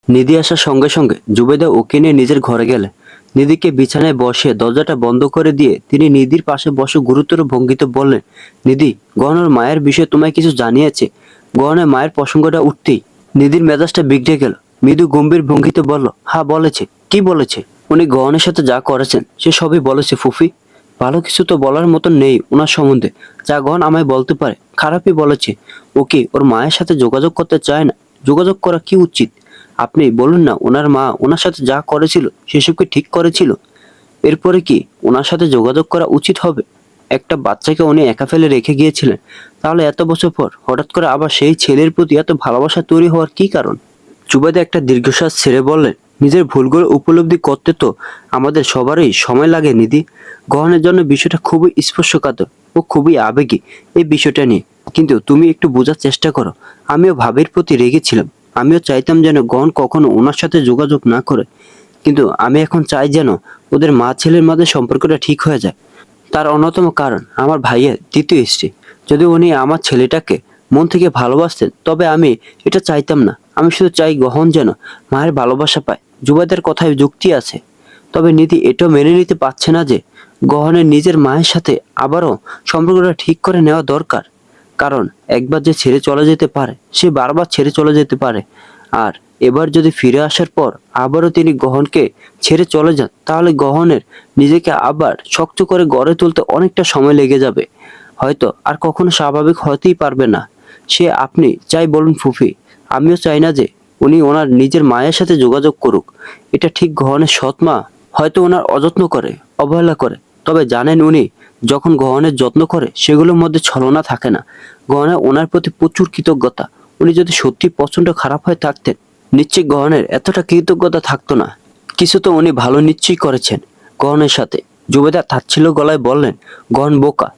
নিধি আসার সঙ্গে সঙ্গে জুবেদা ওকে নিয়ে নিজের ঘরে গেলেন। নিধিকে বিছানায় বসে দরজাটা বন্ধ করে দিয়ে তিনি নিধির পাশে বসে গুরুতর ভঙ্গিতে বললেন, নিধি, গহনার মায়ের বিষয়ে তোমায় কিছু জানিয়েছে? গহনার মায়ের প্রসঙ্গটা উঠতেই নিধির মেজাজটা বিগড়ে গেল। মৃদু গম্ভীর ভঙ্গিতে বলল, হ্যাঁ বলেছে। কি বলেছে? উনি গহনের সাথে যা করেছেন সে সবই বলেছে ফুফি। ভালো কিছু তো বলার মতন নেই ওনার সম্বন্ধে। যা গহন আমায় বলতে পারে খারাপই বলেছে। ওকে ওর মায়ের সাথে যোগাযোগ করতে চায় না। যোগাযোগ করা কি উচিত? আপনি বলুন না, ওনার মা ওনার সাথে যা করেছিল সেসব কি ঠিক করেছিল? এরপরে কি ওনার সাথে যোগাযোগ করা উচিত হবে? একটা বাচ্চাকে উনি একা ফেলে রেখে গিয়েছিলেন। তাহলে এত বছর পর হঠাৎ করে আবার সেই ছেলের প্রতি এত ভালোবাসা তৈরি হওয়ার কি কারণ? জুবাইদা একটা দীর্ঘশ্বাস ছেড়ে বললেন, নিজের ভুলগুলো উপলব্ধি করতে তো আমাদের সবারই সময় লাগে নিধি। গহনের জন্য বিষয়টা খুবই স্পর্শকাতর ও খুবই আবেগী এই বিষয়টা নিয়ে। কিন্তু তুমি একটু বোঝার চেষ্টা করো। আমিও ভাবির প্রতি রেগেছিলাম। আমিও চাইতাম যেন গহন কখনো ওনার সাথে যোগাযোগ না করে। কিন্তু আমি এখন চাই যেন ওদের মা ছেলের মাঝে সম্পর্কটা ঠিক হয়ে যায়। তার অন্যতম কারণ আমার ভাইয়ের দ্বিতীয় স্ত্রী। যদি উনি আমার ছেলেটাকে মন থেকে ভালোবাসতেন তবে আমি এটা চাইতাম না। আমি শুধু চাই গহন যেন মায়ের ভালোবাসা পায়। জুবাইদার কথায় যুক্তি আছে। তবে নিধি এটাও মেনে নিতে পারছে না যে গহনের নিজের মায়ের সাথে আবারও সম্পর্কটা ঠিক করে নেওয়া দরকার। কারণ একবার যে ছেড়ে চলে যেতে পারে সে বারবার ছেড়ে চলে যেতে পারে। আর এবার যদি ফিরে আসার পর আবারও তিনি গহনকে ছেড়ে চলে যান তাহলে গহনের নিজেকে আবার শক্ত করে গড়ে তুলতে অনেকটা সময় লেগে যাবে। হয়তো আর কখনো স্বাভাবিক হতেই পারবে না সে। আপনি চাই বলুন ফুফি। আমিও চাই না যে উনি ওনার নিজের মায়ের সাথে যোগাযোগ করুক। এটা ঠিক গহনের সৎ মা হয়তো ওনার অযত্ন করে, অবহেলা করে। তবে জানেন উনি যখন গহনের যত্ন করে সেগুলোর মধ্যে ছলনা থাকে না। গহনের ওনার প্রতি প্রচুর কৃতজ্ঞতা। উনি যদি সত্যি প্রচন্ড খারাপ হয়ে থাকতেন নিশ্চয়ই গহনের এতটা কৃতজ্ঞতা থাকতো না। কিছু তো উনি ভালো নিশ্চয়ই করেছেন গহনের সাথে। জুবেদা তাচ্ছিল্য গলায় বললেন, গহন বোকা,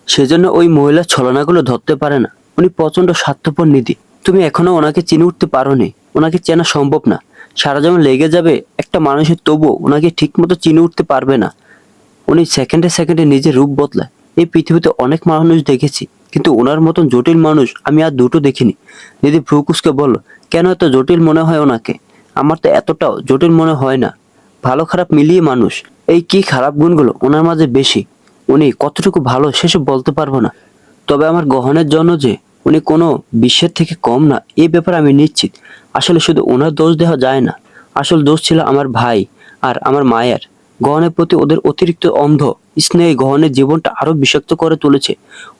সেজন্য ওই মহিলার ছলনাগুলো ধরতে পারে না। উনি প্রচন্ড স্বার্থপর নিধি। তুমি এখনো ওনাকে চিনে উঠতে পারোনি। ওনাকে চেনা সম্ভব না। সারা যেমন লেগে যাবে একটা মানুষের, তবুও ওনাকে ঠিক মতো চিনে উঠতে পারবে না। উনি সেকেন্ডে সেকেন্ডে নিজের রূপ বদলায়। এই পৃথিবীতে অনেক মানুষ দেখেছি, কিন্তু ওনার মতন জটিল মানুষ আমি আর দুটো দেখিনি। দিদি ভ্রুকুসকে বলল, কেন এত জটিল মনে হয় ওনাকে? আমার তো এতটাও জটিল মনে হয় না। ভালো খারাপ মিলিয়ে মানুষ। এই কি খারাপ গুণগুলো ওনার মাঝে বেশি। উনি কতটুকু ভালো সেসব বলতে পারবো না। তবে আমার গহনের জন্য যে উনি কোনো বিশ্বের থেকে কম না এই ব্যাপারে আমি নিশ্চিত। আসলে শুধু ওনার দোষ দেওয়া যায় না। আসল দোষ ছিল আমার ভাই আর আমার মায়ের। গহনের প্রতি ওদের অতিরিক্ত অন্ধ স্নেহ গহনের জীবনটা আরো বিষাক্ত করে তুলেছে।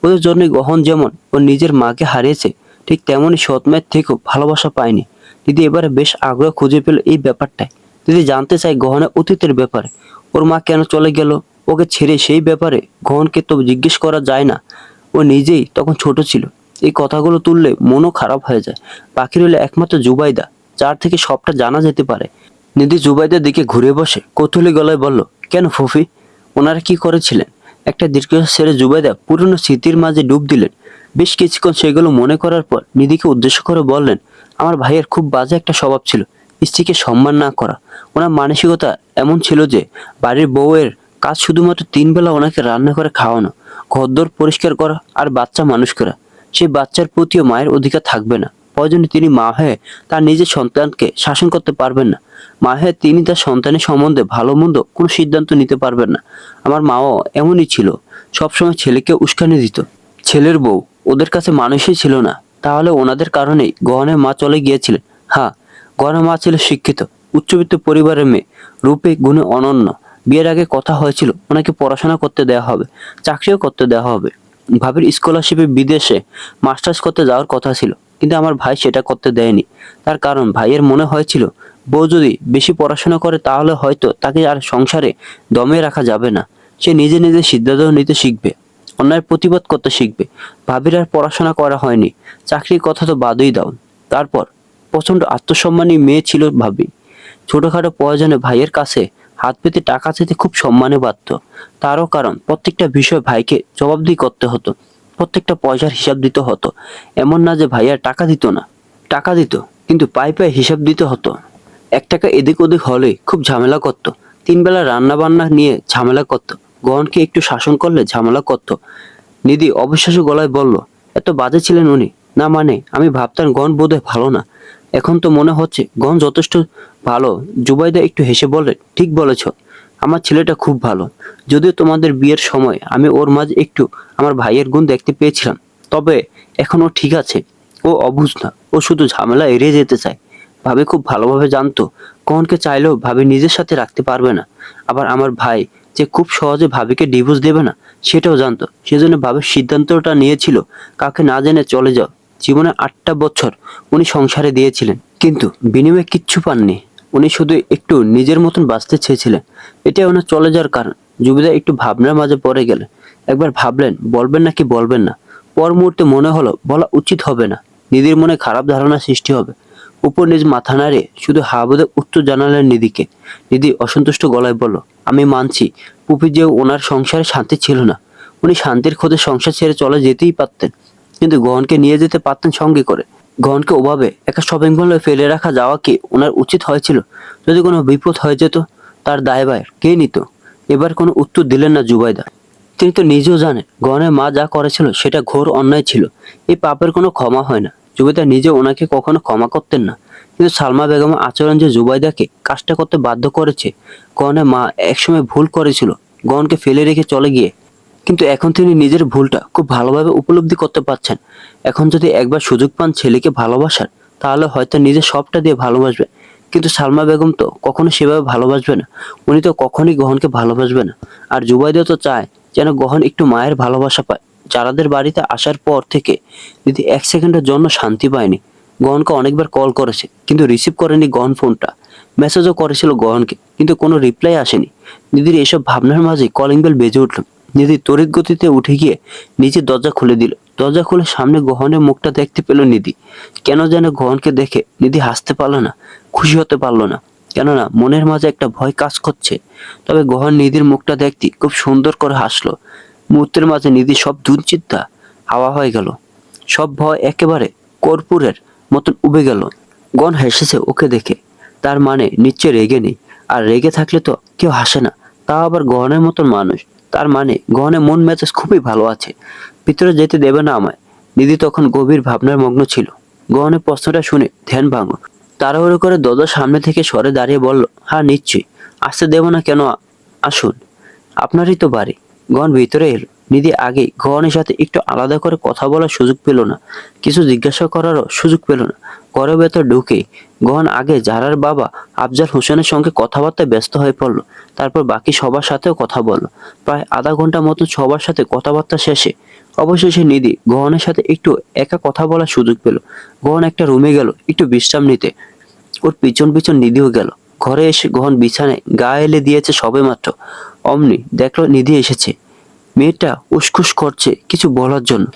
ওদের জন্য গহন যেমন ওর নিজের মাকে হারিয়েছে, ঠিক তেমনই সৎ মায়ের থেকেও ভালোবাসা পায়নি। দিদি এবারে বেশ আগ্রহ খুঁজে পেল এই ব্যাপারটায়। দিদি জানতে চাই গহনের অতীতের ব্যাপারে। ওর মা কেন চলে গেল ওকে ছেড়ে, সেই ব্যাপারে গহনকে তো জিজ্ঞেস করা যায় না। ও নিজেই তখন ছোট ছিল। এই কথাগুলো তুললে মনও খারাপ হয়ে যায়। বাকি রইল একমাত্র জুবাইদা, যার থেকে সবটা জানা যেতে পারে। নিধি জুবাইদার দিকে ঘুরে বসে কৌতূহলী গলায় বলল, কেন ফুফি, ওনারা কি করেছিলেন? একটা দীর্ঘশ্বাস ছেড়ে জুবাইদা পুরনো স্মৃতির মাঝে ডুব দিলেন। বেশ কিছুক্ষণ সেগুলো মনে করার পর নিধিকে উদ্দেশ্য করে বললেন, আমার ভাইয়ের খুব বাজে একটা স্বভাব ছিল, স্ত্রীকে সম্মান না করা। ওনার মানসিকতা এমন ছিল যে বাড়ির বউয়ের কাজ শুধুমাত্র 3 বেলা ওনাকে রান্না করে খাওয়ানো, ঘরদোর পরিষ্কার করা আর বাচ্চা মানুষ করা। সেই বাচ্চার প্রতিও মায়ের অধিকার থাকবে না। প্রয়োজনে তিনি মা হয়ে তার নিজের সন্তানকে শাসন করতে পারবেন না। মা হয়ে তিনি তার সন্তানের সম্বন্ধে ভালো মন্দ কোনো সিদ্ধান্ত নিতে পারবেন না। আমার মাও এমনই ছিল। সবসময় ছেলেকে উস্কানি দিত। ছেলের বউ ওদের কাছে মানুষই ছিল না। তাহলে ওনাদের কারণেই গহনের মা চলে গিয়েছিলেন। হ্যাঁ, গহনের মা ছিল শিক্ষিত, উচ্চবিত্ত পরিবারের মেয়ে, রূপে গুণে অনন্য। বিয়ের আগে কথা হয়েছিল ওনাকে পড়াশোনা করতে দেওয়া হবে, চাকরিও করতে দেওয়া হবে। ভাবির স্কলারশিপে বিদেশে মাস্টার্স করতে যাওয়ার কথা ছিল, কিন্তু আমার ভাই সেটা করতে দেয়নি। তার কারণ ভাইয়ের মনে হয়েছিল বউ যদি বেশি পড়াশোনা করে তাহলে হয়তো তাকে আর সংসারে দমে রাখা যাবে না। সে নিজে নিজে সিদ্ধান্ত নিতে শিখবে, অন্যায়ের প্রতিবাদ করতে শিখবে। ভাবির আর পড়াশোনা করা হয়নি, চাকরির কথা তো বাদই দাও। তারপর প্রচন্ড আত্মসম্মানী মেয়ে ছিল ভাবি। ছোটখাটো প্রয়োজনে ভাইয়ের কাছে হাত পেতে টাকা চাইতে খুব সম্মানে বাধ্য। তারও কারণ প্রত্যেকটা বিষয় ভাইকে জবাবদিহি করতে হতো, প্রত্যেকটা পয়সার হিসাব দিতে হতো। এমন না যে ভাইয়ার টাকা দিত না, টাকা দিত, কিন্তু পায়ে পায়ে হিসাব দিতে হতো। 1 টাকা এদিক ওদিক হলে খুব ঝামেলা করতো। 3 বেলা রান্না বান্না নিয়ে ঝামেলা করতো। গহনকে একটু শাসন করলে ঝামেলা করতো। নিধি অবিশ্বাস্য গলায় বলল, এত বাজে ছিলেন উনি? না মানে আমি ভাবতাম গহন বোধহয় ভালো না। এখন তো মনে হচ্ছে গহন যথেষ্ট ভালো। জুবাইদা একটু হেসে বলে, ঠিক বলেছ, আমার ছেলেটা খুব ভালো। যদিও তোমাদের বিয়ের সময় আমি ওর মাঝে একটু আমার ভাইয়ের গুণ দেখতে পেয়েছিলাম, তবে এখন ও ঠিক আছে। ও অবুঝ না, ও শুধু ঝামেলা এড়িয়ে যেতে চায়। ভাবি খুব ভালোভাবে জানতো কনকে চাইলেও ভাবি নিজের সাথে রাখতে পারবে না। আবার আমার ভাই যে খুব সহজে ভাবিকে ডিভোর্স দেবে না সেটাও জানতো। সেজন্য ভাবির সিদ্ধান্তটা নিয়েছিল কাউকে না জেনে চলে যাও। জীবনে 8টা বছর উনি সংসারে দিয়েছিলেন, কিন্তু বিনিময়ে কিচ্ছু পাননি। উনি শুধু একটু নিজের মতন বাঁচতে চেয়েছিলেন। এটাই ওনার চলে যাওয়ার কারণ। জুবিদা একটু ভাবনার মাঝে পড়ে গেলেন। একবার ভাবলেন বলবেন নাকি বলবেন না। পর মুহূর্তে মনে হলো বলা উচিত হবে না। নিধির মনে খারাপ ধারণা সৃষ্টি হবে। উপর নিজ মাথা নাড়িয়ে শুধু হাবুদে উত্তর জানালেন নিধিকে। নিধি অসন্তুষ্ট গলায় বলল, আমি মানছি পুপি যে ওনার সংসারে শান্তি ছিল না। উনি শান্তির খোঁজে সংসার ছেড়ে চলে যেতেই পারতেন, কিন্তু গহনকে নিয়ে যেতে পারতেন সঙ্গে করে। গহনকে ওভাবে একা শপিং মলে ফেলে রাখা যাওয়া কি ওনার উচিত হয়েছিল? যদি কোনো বিপদ হয়ে যেত তার দায়ভার কে নিত? এবার কোনো উত্তর দিলেন না জুবাইদা। তিনি তো নিজেও জানেন গহনের মা যা করেছিল সেটা ঘোর অন্যায় ছিল। এই পাপের কোনো ক্ষমা হয় না। জুবাইদা নিজে ওনাকে কখনো ক্ষমা করতেন না, কিন্তু সালমা বেগমের আচরণ যে জুবাইদাকে কাজটা করতে বাধ্য করেছে। গহনের মা একসময় ভুল করেছিল, গহনকে ফেলে রেখে চলে গিয়ে, কিন্তু এখন তিনি নিজের ভুলটা খুব ভালোভাবে উপলব্ধি করতে পারছেন। এখন যদি একবার সুযোগ পান ছেলেকে ভালোবাসার, তাহলে হয়তো নিজে সবটা দিয়ে ভালোবাসবে। কিন্তু সালমা বেগম তো কখনো সেভাবে ভালোবাসবে না। উনি তো কখনোই গহনকে ভালোবাসবে না। আর জুবাইদা তো চায় যেন গহন একটু মায়ের ভালোবাসা পায়। যারাদের বাড়িতে আসার পর থেকে দিদি 1 সেকেন্ডের জন্য শান্তি পায়নি। গহনকে অনেকবার কল করেছে, কিন্তু রিসিভ করেনি গহন ফোনটা। মেসেজও করেছিল গহনকে, কিন্তু কোনো রিপ্লাই আসেনি। দিদির এসব ভাবনার মাঝে কলিং বেল বেজে উঠল। নিধি তড়িৎ গতিতে উঠে গিয়ে নিচে দরজা খুলে দিল। দরজা খুলে সামনে গহনের মুখটা দেখতে পেল নিধি। কেন যেন গহনকে দেখে নিধি হাসতে পারলো না, খুশি হতে পারলো না। কেননা মনের মাঝে একটা ভয় কাজ করছে। তবে গহন নিধির মুখটা দেখতে খুব সুন্দর করে হাসলো। মুহূর্তের মাঝে নিধির সব দুশ্চিন্তা হাওয়া হয়ে গেল। সব ভয় একেবারে কর্পূরের মতন উবে গেল। গহন হেসেছে ওকে দেখে। তার মানে নিশ্চয় রেগে নেই। আর রেগে থাকলে তো কেউ হাসে না, তাও আবার গহনের মতন মানুষ। তার মানে গহনের মন মেজাজ খুবই ভালো আছে। ভিতরে যেতে দেবে না আমায়। নিধি তখন গভীর ভাবনার মগ্ন ছিল। গহনের প্রশ্নটা শুনে ধ্যান ভাঙল। তাড়াহুড়ো করে দরজার সামনে থেকে সরে দাঁড়িয়ে বলল, হ্যাঁ নিশ্চয়ই, আসতে দেব না কেন? আসুন, আপনারই তো বাড়ি। গহন ভিতরে এলো। নিধি আগে গহনের সাথে একটু আলাদা করে কথা বলার সুযোগ পেল না, কিছু জিজ্ঞাসা করারও সুযোগ পেল না। ঘরের ভেতর ঢুকেই গহন আগে জারার বাবা আফজাল হোসেনের সঙ্গে কথাবার্তায় ব্যস্ত হয়ে পড়ল। তারপর বাকি সবার সাথেও কথা বলল। প্রায় আধা ঘন্টা মতন সবার সাথে কথাবার্তা শেষে অবশেষে নিধি গহনের সাথে একটু একা কথা বলার সুযোগ পেল। গহন একটা রুমে গেল একটু বিশ্রাম নিতে। ওর পিছন পিছন নিধিও গেল। ঘরে এসে গহন বিছানায় গা এলে দিয়েছে সবেমাত্র, অমনি দেখলো নিধি এসেছে। মেয়েটা উসখুস করছে কিছু বলার জন্য।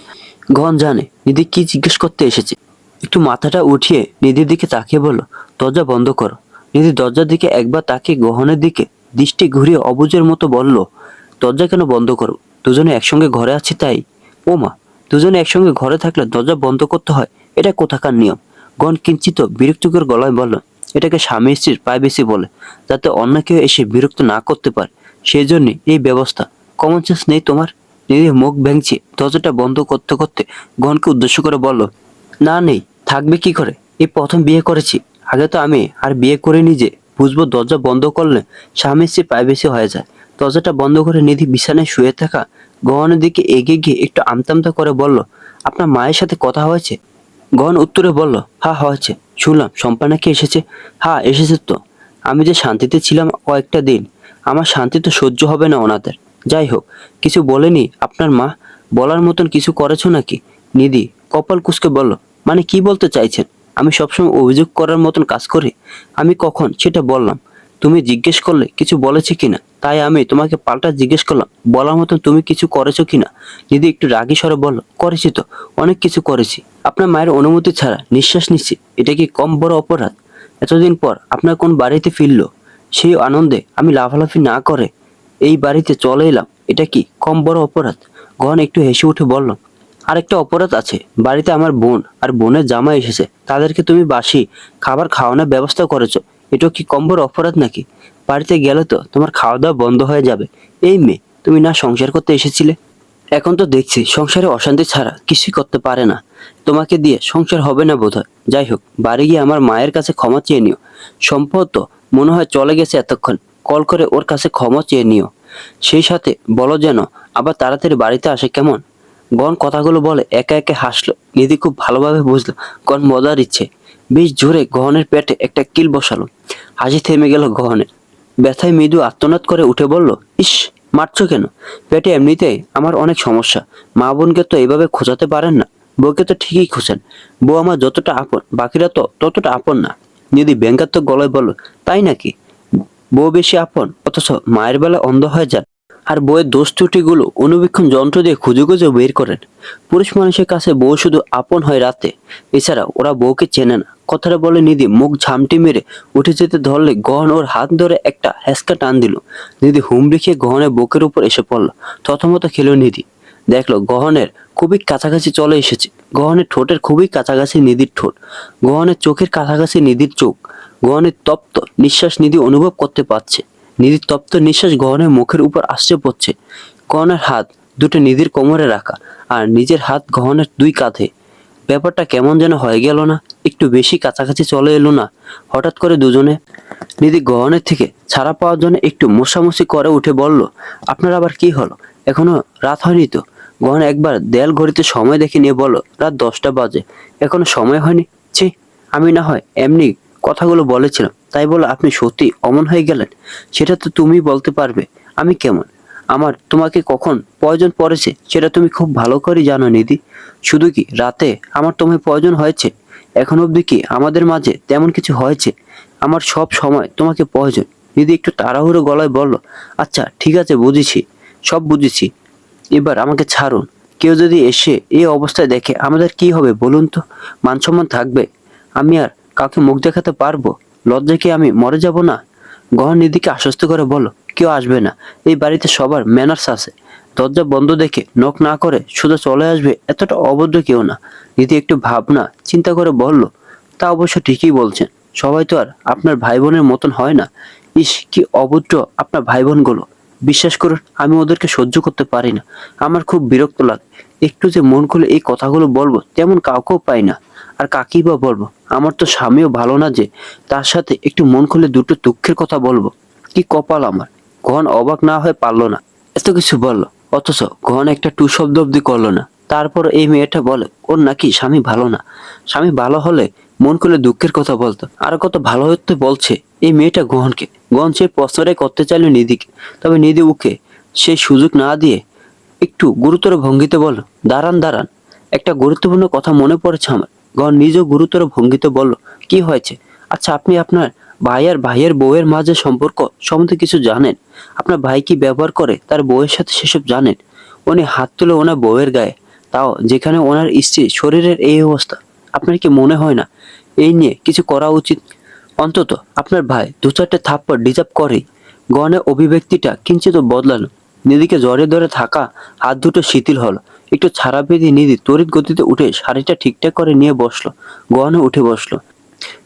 গহন জানে নিধি কি জিজ্ঞেস করতে এসেছে। একটু মাথাটা উঠিয়ে নিধির দিকে তাকিয়ে বলল, দরজা বন্ধ করো। নিধি দরজার দিকে একবার তাকিয়ে গহনের দিকে দৃষ্টি ঘুরিয়ে অবুঝের মতো বলল, দরজা কেন বন্ধ করো? দুজনে একসঙ্গে ঘরে আছি তাই। ও মা, দুজনে একসঙ্গে ঘরে থাকলে দরজা বন্ধ করতে হয়? এটা কোথাকার নিয়ম? গহন কিঞ্চিত বিরক্তিকর গলায় বলল, এটাকে স্বামী স্ত্রীর প্রাইভেসি বলে, যাতে অন্য কেউ এসে বিরক্ত না করতে পারে, সেই জন্য এই ব্যবস্থা। কমন সেন্স নেই তোমার? নিধি মুখ ভেঙচি দরজাটা বন্ধ করতে করতে গহনকে উদ্দেশ্য করে বলল, না নেই, থাকবে কি করে? এই প্রথম বিয়ে করেছি। আগে তো আমি আর বিয়ে করিনি যে বুঝবো দরজা বন্ধ করলে স্বামী স্ত্রী প্রাইভেসি হয়ে যায়। দরজাটা বন্ধ করে নিধি বিছানায় শুয়ে থাকা গহনের দিকে এগিয়ে গিয়ে একটু আমতা করে বলল, আপনার মায়ের সাথে কথা হয়েছে? গহন উত্তরে বলল, হ্যাঁ হয়েছে। শুনলাম শম্পা নাকি এসেছে। হ্যাঁ এসেছে তো। আমি যে শান্তিতে ছিলাম কয়েকটা দিন, আমার শান্তি তো সহ্য হবে না ওনাদের। যাই হোক, কিছু বলেনি আপনার মা? বলার মতন কিছু করেছো নাকি? নিধি কপাল কুঁচকে বলল, মানে কি বলতে চাইছেন? আমি সবসময় অভিযোগ করার মতন কাজ করি? আমি কখন সেটা বললাম? তুমি জিজ্ঞেস করলে কিছু বলেছে কিনা, তাই আমি তোমাকে পাল্টা জিজ্ঞেস করলাম বলার মতন তুমি কিছু করেছো কিনা। নিধি একটু রাগী স্বরে বলল, করেছি তো, অনেক কিছু করেছি। আপনার মায়ের অনুমতি ছাড়া নিঃশ্বাস নিচ্ছি, এটা কি কম বড় অপরাধ? এতদিন পর আপনার কোন বাড়িতে ফিরলো, সেই আনন্দে আমি লাফালাফি না করে এই বাড়িতে চলে এলাম, এটা কি কম বড় অপরাধ? গহন একটু হেসে উঠে বলল, আরেকটা অপরাধ আছে। বাড়িতে আমার বোন আর বোনের জামাই এসেছে, তাদেরকে তুমি বাসি খাবার খাওয়ানোর ব্যবস্থা করেছো, এটা কি কম বড় অপরাধ নাকি? বাড়িতে গেলে তো তোমার খাওয়া দাওয়া বন্ধ হয়ে যাবে। এই মেয়ে, তুমি না সংসার করতে এসেছিলে? এখন তো দেখছি সংসারে অশান্তি ছাড়া কিছুই করতে পারে না। তোমাকে দিয়ে সংসার হবে না বোধহয়। যাই হোক, বাড়ি গিয়ে আমার মায়ের কাছে ক্ষমা চেয়ে নিও। সম্ভবত তো মনে হয় চলে গেছে এতক্ষণ। কল করে ওর কাছে ক্ষমা চেয়ে নিও। সেই সাথে বলো যেন আবার তাড়াতাড়ি বাড়িতে আসে, কেমন? গন কথাগুলো বলে একে একে হাসলো। নিধি খুব ভালোভাবে বুঝলো গন মজার ইচ্ছে। বেশ জোরে গহনের পেটে একটা কিল বসালো। হাসি থেমে গেল গহনের। ব্যথায় মৃদু আর্তনাদ করে উঠে বলল, ইস, মারছো কেন? পেটে এমনিতেই আমার অনেক সমস্যা। মা বোনকে তো এইভাবে খোঁচাতে পারেন না। বউকে তো ঠিকই খোঁচেন। বউ আমার যতটা আপন, বাকিরা তো ততটা আপন না। যদি ব্যঙ্গাত্মক গলায় বলল, তাই নাকি? বউ বেশি আপন, অথচ মায়ের বেলায় অন্ধ হয়ে যান। আর বউয়ের দোষ ত্রুটিগুলো অনুবীক্ষণ যন্ত্র দিয়ে খুঁজে খুঁজে বের করেন। পুরুষ মানুষের কাছে বউ শুধু আপন হয় রাতে, এছাড়া ওরা বউকে চেনে না। কথাটা বলে নিধি মুখ ঝামটি মেরে উঠে যেতে ধরলে গহন ওর হাত ধরে একটা হ্যাঁচকা টান দিল। নিধি হুমড়ি খেয়ে গহনের বুকের উপর এসে পড়ল। থতমত খেলো নিধি। দেখলো গহনের খুবই কাছাকাছি চলে এসেছে। গহনের ঠোঁটের খুবই কাছাকাছি নিধির ঠোঁট। গহনের চোখের কাছাকাছি নিধির চোখ। গহনের তপ্ত নিঃশ্বাস নিধি অনুভব করতে পারছে। নিধির তপ্ত নিঃশ্বাস গহনের মুখের উপর আসছে পড়ছে। গহনের হাত দুটো নিধির কোমরে রাখা, আর নিজের হাত গহনের দুই কাঁধে। ব্যাপারটা কেমন যেন হয়ে গেল না? একটু বেশি কাছাকাছি চলে এলো না হঠাৎ করে দুজনে? নিধি গহনের থেকে ছাড়া পাওয়ার জন্য একটু মোছামুছি করে উঠে বলল, আপনার আবার কি হলো? এখনো রাত হয়নি তো? গহন একবার দেয়াল ঘড়িতে সময় দেখে নিয়ে বলল, রাত 10টা বাজে। এখনো সময় হয়নি? ছি, আমি না হয় এমনি কথাগুলো বলেছিলাম, তাই বলে আপনি সত্যি অমন হয়ে গেলেন? সেটা তো তুমি বলতে পারবে। আমি কেমন? আমার তোমাকে কখন প্রয়োজন পড়েছে সেটা তুমি খুব ভালো করে জানো নিধি। শুধু কি রাতে আমার তোমায় প্রয়োজন হয়েছে? এখন অবধি কি আমাদের মাঝে তেমন কিছু হয়েছে? আমার সব সময় তোমাকে প্রয়োজন। নিধি একটু তাড়াহুড়ো গলায় বলল, আচ্ছা ঠিক আছে, বুঝেছি, সব বুঝেছি। এবার আমাকে ছাড়ুন। কেউ যদি এসে এই অবস্থায় দেখে আমাদের কি হবে বলুন তো? মান সম্মান থাকবে? আমি আর কাউকে মুখ দেখাতে পারবো? লজ্জায় কি আমি মরে যাব না? গহন নিধিকে আশ্বস্ত করে বলল, কেউ আসবে না। এই বাড়িতে সবার ম্যানার্স আছে। দরজা বন্ধ দেখে নক না করে সোজা চলে আসবে, এতটা অভদ্র কেউ না। নিধি একটু ভাবনা চিন্তা করে বলল, তা অবশ্য ঠিকই বলছেন। সবাই তো আর আপনার ভাই বোনের মতন হয় না। ইস, কি অভদ্র আপনার ভাই বোনগুলো। বিশ্বাস করুন, আমি ওদেরকে সহ্য করতে পারি না। আমার খুব বিরক্ত লাগে। একটু যে মন খুলে এই কথাগুলো বলবো তেমন কাউকেও পাই না। আর কাকেই বা বলবো? আমার তো স্বামীও ভালো না যে তার সাথে একটু মন খুলে দুটো দুঃখের কথা বলবো। কি কপাল আমার! গহন অবাক না হয়ে পারলো না। এত কিছু বলল, অথচ গহন একটা টু শব্দ অব্দি করলো না। তারপর এই মেয়েটা বলে ওর নাকি স্বামী ভালো না। স্বামী ভালো হলে মন খুলে দুঃখের কথা বলতো। আর কত ভালো হতে বলছে এই মেয়েটা গহনকে। গহন সেই প্রশ্নটাই করতে চাইল নিধিকে, তবে নিধি ওকে সেই সুযোগ না দিয়ে একটু গুরুতর ভঙ্গিতে বলল, দাঁড়ান দাঁড়ান, একটা গুরুত্বপূর্ণ কথা মনে পড়েছে আমার। গহন নিজেও গুরুতর ভঙ্গিতে বলল, কি হয়েছে? আচ্ছা, আপনি আপনার ভাই আর ভাইয়ের বউয়ের মাঝে সম্পর্ক সম্বন্ধে কিছু জানেন? আপনার ভাই কি ব্যবহার করে তার বউয়ের সাথে সেসব জানেন? উনি হাত তুলে ওনার বউয়ের গায়ে, তাও যেখানে ওনার স্ত্রী শরীরের এই অবস্থা। আপনার কি মনে হয় না এই নিয়ে কিছু করা উচিত? অন্তত আপনার ভাই দু চারটে থাপ্পড় ডিজার্ভ করেই। গহনের অভিব্যক্তিটা কিঞ্চিত বদলালো। নিধিকে জড়ে ধরে থাকা হাত দুটো শিথিল হলো। একটু ছাড়া পেয়ে নিধি তড়িৎ গতিতে উঠে শাড়িটা ঠিকঠাক করে নিয়ে বসলো। গহনে উঠে বসলো।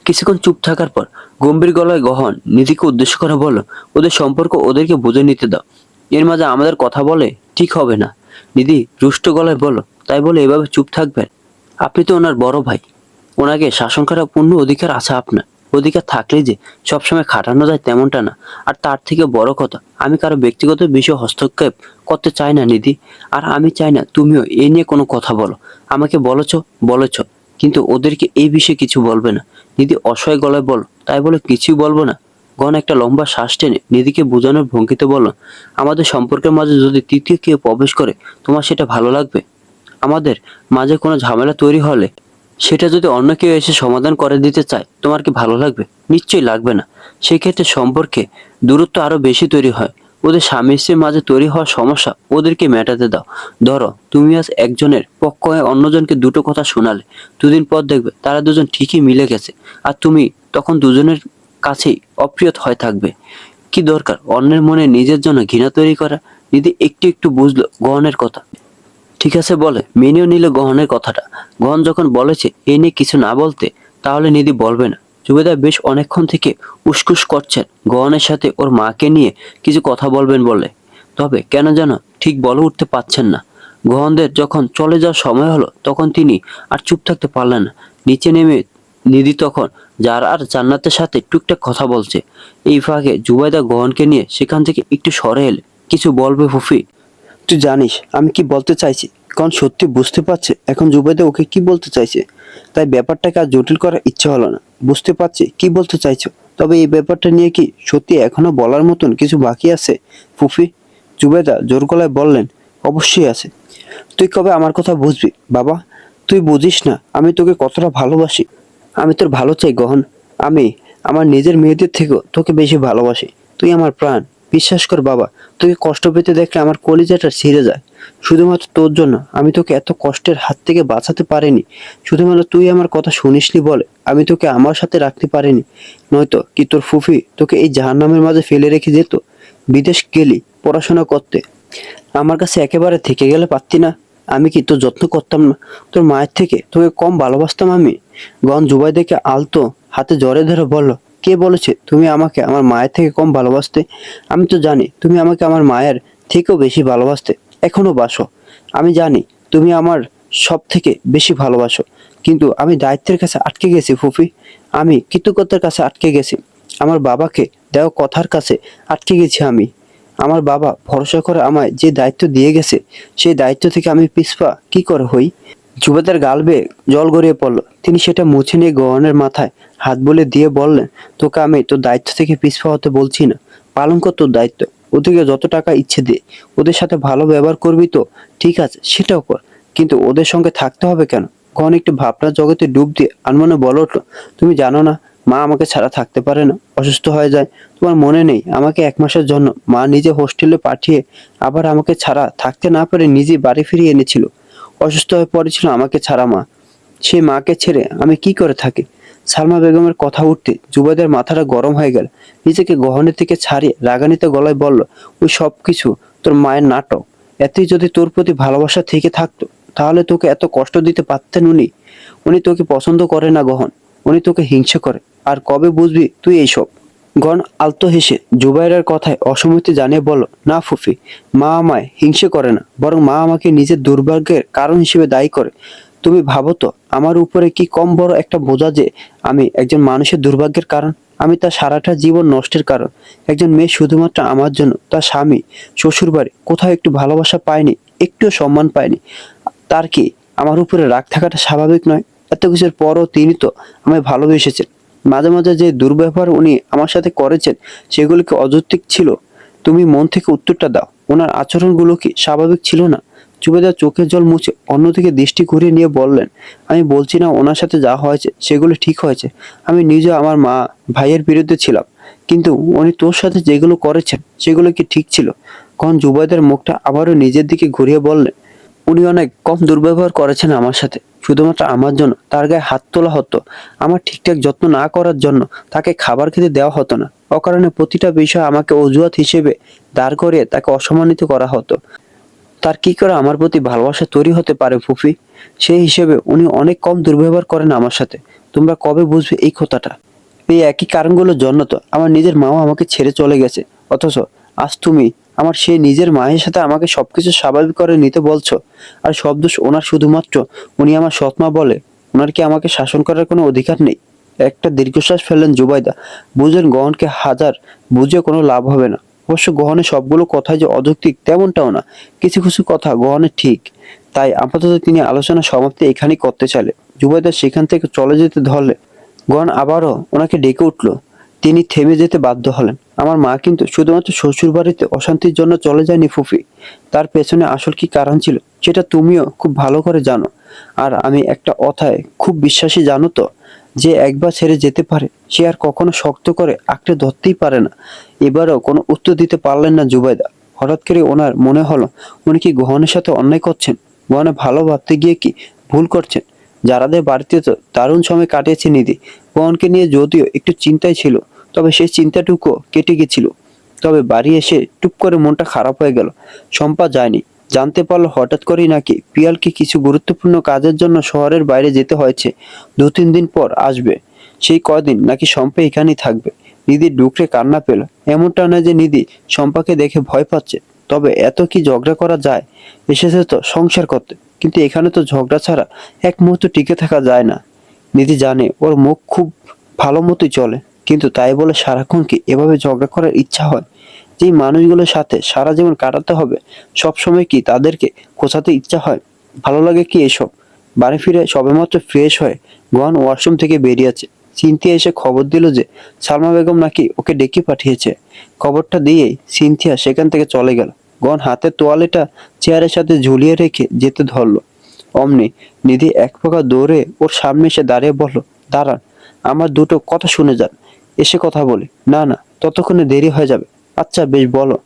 কিছুক্ষণ চুপ থাকার পর গম্ভীর গলায় গহন নিধিকে উদ্দেশ্য করে বলল, ওদের সম্পর্ক ওদেরকে বুঝে নিতে দাও। এর মাঝে আমাদের কথা বলে ঠিক হবে না। নিধি রুষ্ট গলায় বলল, তাই বলে এভাবে চুপ থাকবেন? আপনি তো ওনার বড় ভাই। ওনাকে শাসন করার পূর্ণ অধিকার আছে আপনার। অধিকার থাকলে যে সবসময় খাটানো যায় তেমনটা না। আর তার থেকে বড় কথা, আমি কারো ব্যক্তিগত বিষয়ে হস্তক্ষেপ করতে চাই না নিধি। আর আমি চাই না তুমিও এই নিয়ে কোনো কথা বলো। আমাকে বলেছ, কিন্তু ওদেরকে এই বিষয়ে কিছু বলবে না। নিধি অসহায় গলায় বল, তাই বলে কিছুই বলবো না? গহন একটা লম্বা শ্বাস টেনে নিধিকে বোঝানোর ভঙ্গিতে বলল, আমাদের সম্পর্কের মাঝে যদি তৃতীয় কেউ প্রবেশ করে তোমার সেটা ভালো লাগবে? আমাদের মাঝে কোনো ঝামেলা তৈরি হলে সেটা যদি অন্য কেউ এসে সমাধান করে দিতে চায়, তোমার কি ভালো লাগবে? নিশ্চয়ই লাগবে না। সেই ক্ষেত্রে সম্পর্কে দূরত্ব আরো বেশি তৈরি হয়। ওদের স্বামী স্ত্রীর মাঝে তৈরি হওয়ার সমস্যা ওদেরকে মেটাতে দাও। ধরো তুমি আজ একজনের পক্ষ হয়ে অন্যজনকে দুটো কথা শোনালে, দুদিন পর দেখবে তারা দুজন ঠিকই মিলে গেছে। আর তুমি তখন দুজনের কাছেই অপ্রিয় হয়ে থাকবে। কি দরকার অন্যের মনে নিজের জন্য ঘৃণা তৈরি করা? নিধি একটু একটু বুঝলো গহনের কথা। ঠিক আছে বলে মেনেও নিল গহনের কথাটা। গহন যখন বলেছে এ নিয়ে কিছু না বলতে, তাহলে নিধি বলবে না। জুবেদা বেশ অনেকক্ষণ থেকে উসকুস করছেন গহনের সাথে ওর মাকে নিয়ে কিছু কথা বলবেন বলে, তবে কেন যেন ঠিক বলে উঠতে পারছেন না। গহনদের যখন চলে যাওয়ার সময় হলো তখন তিনি আর চুপ থাকতে পারলেন না। নিচে নেমে নিধি তখন যারা আর জান্নাতের সাথে টুকটাক কথা বলছে। এই ফাঁকে জুবাইদা গহনকে নিয়ে সেখান থেকে একটু সরে এলে। কিছু বলবে ফুফি? তুই জানিস আমি কি বলতে চাইছি? কারণ সত্যি বুঝতে পারছে এখন জুবাইদা ওকে কি বলতে চাইছে। তাই ব্যাপারটাকে আর জটিল করার ইচ্ছে হলো না। বুঝতে পারছি কি বলতে চাইছো, তবে এই ব্যাপারটা নিয়ে কি সত্যি এখনো বলার মতন কিছু বাকি আছে ফুফি? জুবাইদা জোর গলায় বললেন, অবশ্যই আছে। তুই কবে আমার কথা বুঝবি বাবা? তুই বুঝিস না আমি তোকে কতটা ভালোবাসি। আমি তোর ভালো চাই গহন। আমি আমার নিজের মেয়েদের থেকেও তোকে বেশি ভালোবাসি। তুই আমার প্রাণ। বিশ্বাস কর বাবা, তোকে কষ্ট পেতে দেখলে আমার কলিজাটা ছিঁড়ে যায়। শুধুমাত্র তোর জন্য আমি তোকে এত কষ্টের হাত থেকে বাঁচাতে পারিনি। শুধুমাত্র তুই আমার কথা শুনিসনি বলে আমি তোকে আমার সাথে রাখতে পারিনি। নয়তো কি তোর ফুফি তোকে এই জাহান্নামের মাঝে ফেলে রেখে যেত? বিদেশ গেলি পড়াশোনা করতে, আমার কাছে একেবারে থেকে গেলে পারতি না? আমি কি তোর যত্ন করতাম না? তোর মায়ের থেকে তোকে কম ভালোবাসতাম আমি? গন জুবাইদাকে আলতো হাতে জড়ে ধরে বলল, কে বলেছে তুমি আমাকে আমার মায়ের থেকে কম ভালোবাসতে? আমি তো জানি তুমি আমাকে আমার মায়ের থেকেও বেশি ভালোবাসতে, এখনো বাসো। আমি জানি তুমি আমার সব থেকে বেশি ভালোবাসো, কিন্তু আমি দায়িত্বের কাছে আটকে গেছি ফুফি। আমি কৃতজ্ঞতার কাছে আটকে গেছি। আমার বাবাকে দেওয়া কথার কাছে আটকে গেছি আমি। আমার বাবা ভরসা করে আমায় যে দায়িত্ব দিয়ে গেছে, সেই দায়িত্ব থেকে আমি পিছপা কি করে হই? জুবেদার গাল বেয়ে জল গড়িয়ে পড়ল। তিনি সেটা মুছে নিয়ে গহনের মাথায় হাত বলে দিয়ে বললেন, তোকে আমি তোর দায়িত্ব থেকে পিছপা হতে বলছি না। পালন কর তোর দায়িত্ব। ওদেরকে যত টাকা ইচ্ছে দে, ওদের সাথে ভালো ব্যবহার করবি তো ঠিক আছে, সেটাও কর, কিন্তু ওদের সঙ্গে থাকতে হবে কেন? গহন একটু ভাবনার জগতে ডুব দিয়ে আনমনে বলে উঠল, তুমি জানো না মা আমাকে ছাড়া থাকতে পারে না, অসুস্থ হয়ে যায়। তোমার মনে নেই আমাকে 1 মাসের জন্য মা নিজে হোস্টেলে পাঠিয়ে আবার আমাকে ছাড়া থাকতে না পারে নিজে বাড়ি ফিরিয়ে এনেছিল। অসুস্থ হয়ে পড়েছিল আমাকে ছাড়া মা। সেই মাকে ছেড়ে আমি কি করে থাকি? সালমা বেগমের কথা উঠতে জুবাইদার মাথাটা গরম হয়ে গেল। নিজেকে গহনের থেকে ছাড়িয়ে রাগান্বিত গলায় বলল, ওই সব কিছু তোর মায়ের নাটক। এতই যদি তোর প্রতি ভালোবাসা থেকে থাকতো তাহলে তোকে এত কষ্ট দিতে পারতেন উনি? উনি তোকে পছন্দ করে না গহন, উনি তোকে হিংসা করে। আর কবে বুঝবি তুই এইসব? গণ আলতো হেসে জুবাইরার কথায় অসম্মতি জানিয়ে বলল, না ফুফি, মা আমায় হিংসে করে না, বরং মা আমাকে নিজের দুর্ভাগ্যের কারণ হিসেবে দায়ী করে। তুমি ভাবো তো আমার উপরে কি কম বড় একটা বোঝা যে আমি একজন মানুষের দুর্ভাগ্যের কারণ? আমি তার সারাটা জীবন নষ্টের কারণ। একজন মেয়ে শুধুমাত্র আমার জন্য তার স্বামী শ্বশুরবাড়ি কোথাও একটু ভালোবাসা পায়নি, একটুও সম্মান পায়নি। তার কি আমার উপরে রাগ থাকাটা স্বাভাবিক নয়? এত কিছুর পরও তিনি তো আমায় ভালোবেসেছেন। মাঝে মাঝে যে দুর্ব্যবহার উনি আমার সাথে করেছেন সেগুলো কি অযৌক্তিক ছিল? তুমি মন থেকে উত্তরটা দাও। ওনার আচরণগুলো কি স্বাভাবিক ছিল না? জুবেদার চোখের জল মুছে অন্যদিকে দৃষ্টি ঘুরিয়ে নিয়ে বললেন, আমি বলছি না ওনার সাথে যা হয়েছে সেগুলো ঠিক হয়েছে। আমি নিজেও আমার মা ভাইয়ের বিরুদ্ধে ছিলাম, কিন্তু উনি তোর সাথে যেগুলো করেছেন সেগুলো কি ঠিক ছিল? কারণ জুবাইদার মুখটা আবারও নিজের দিকে ঘুরিয়ে বললেন, উনি অনেক কম দুর্ব্যবহার করেছেন আমার সাথে, শুধুমাত্র আমার জন্য তার গায়ে হাত তোলা হতো। আমার ঠিকঠাক যত্ন না করার জন্য তাকে খাবার খেতে দেওয়া হতো না। অকারণে প্রতিটা বিষয় আমাকে অজুহাত হিসেবে দাঁড় করিয়ে তাকে অসম্মানিত করা হতো। তার কি করে আমার প্রতি ভালোবাসা তৈরি হতে পারে ফুফি? সেই হিসেবে উনি অনেক কম দুর্ব্যবহার করেন আমার সাথে। তোমরা কবে বুঝবে এই কথাটা? এই একই কারণগুলোর জন্য তো আমার নিজের মাও আমাকে ছেড়ে চলে গেছে, অথচ আজ তুমি আমার সেই নিজের মায়ের সাথে আমাকে সবকিছু স্বাভাবিক করে নিতে বলছো। আর সব দোষ ওনার, শুধুমাত্র উনি আমার সৎমা বলে ওনার কি আমাকে শাসন করার কোনো অধিকার নেই? একটা দীর্ঘশ্বাস ফেললেন জুবাইদা। বুঝলেন গহনকে হাজার বুঝে কোনো লাভ হবে না। অবশ্য গহনের সবগুলো কথাই যে অযৌক্তিক তেমনটাও না, কিছু কিছু কথা গহনের ঠিক। তাই আপাতত তিনি আলোচনা সমাপ্তি এখানেই করতে চাইলেন। জুবাইদা সেখান থেকে চলে যেতে ধরলে গহন আবারও ওনাকে ডেকে উঠল। তিনি থেমে যেতে বাধ্য হলেন। আমার মা কিন্তু শুধুমাত্র শ্বশুর বাড়িতে অশান্তির জন্য চলে যায়নি ফুফি। তার পেছনে আসল কি কারণ ছিল সেটা তুমিও খুব ভালো করে জানো। আর আমি একটা কথায় খুব বিশ্বাসী, জানো তো, যে একবার ছেড়ে যেতে পারে সে আর কখনো শক্ত করে আঁকড়ে ধরতেই পারে না। এবারও কোনো উত্তর দিতে পারলেন না জুবাইদা। হঠাৎ করে ওনার মনে হলো উনি কি গহনের সাথে অন্যায় করছেন? গহনে ভালো ভাবতে গিয়ে কি ভুল করছেন? যারাদের বাড়িতে তো দারুণ সময় কাটিয়েছে নিধি। গহনকে নিয়ে যদিও একটু চিন্তায় ছিল, তবে সেই চিন্তাটুকু কেটে গেছিল। তবে বাড়ি এসে টুপ করে মনটা খারাপ হয়ে গেল। শম্পা যায়নি। জানতে পারলো হঠাৎ করেই নাকি পিয়ালকে কিছু গুরুত্বপূর্ণ কাজের জন্য শহরের বাইরে যেতে হয়েছে। 2-3 দিন পর আসবে। সেই কদিন নাকি শম্পা এখানেই থাকবে। নিধি ডুকরে কান্না পেল। এমনটা না যে নিধি শম্পাকে দেখে ভয় পাচ্ছে, তবে এত কি ঝগড়া করা যায়? এসেছে তো সংসার করতে, কিন্তু এখানে তো ঝগড়া ছাড়া এক মুহূর্ত টিকে থাকা যায় না। নিধি জানে ওর মুখ খুব ভালো মতোই চলে, কিন্তু তাই বলে সারাক্ষণ কি এভাবে ঝগড়া করার ইচ্ছা হয়? যেই মানুষগুলোর সাথে সারা জীবন কাটাতে হবে, সব সময় কি তাদেরকে খোঁচাতে ইচ্ছা হয়? ভালো লাগে কি এসব? বাড়ি ফিরে সবেমাত্র ফ্রেশ হয়ে গহন ওয়াশরুম থেকে বেরিয়েছে। সিনথিয়া এসে খবর দিল যে সালমা বেগম নাকি ওকে ডেকে পাঠিয়েছে। খবরটা দিয়েই সিনথিয়া সেখান থেকে চলে গেল। গহন হাতের তোয়ালেটা চেয়ারের সাথে ঝুলিয়ে রেখে যেতে ধরলো। অমনি নিধি এক প্রকার দৌড়ে ওর সামনে এসে দাঁড়িয়ে বলল, দাঁড়ান, আমার দুটো কথা শুনে যান, এসে কথা বলি। না না, ততক্ষণে দেরি হয়ে যাবে। আচ্ছা বেশ, বলো,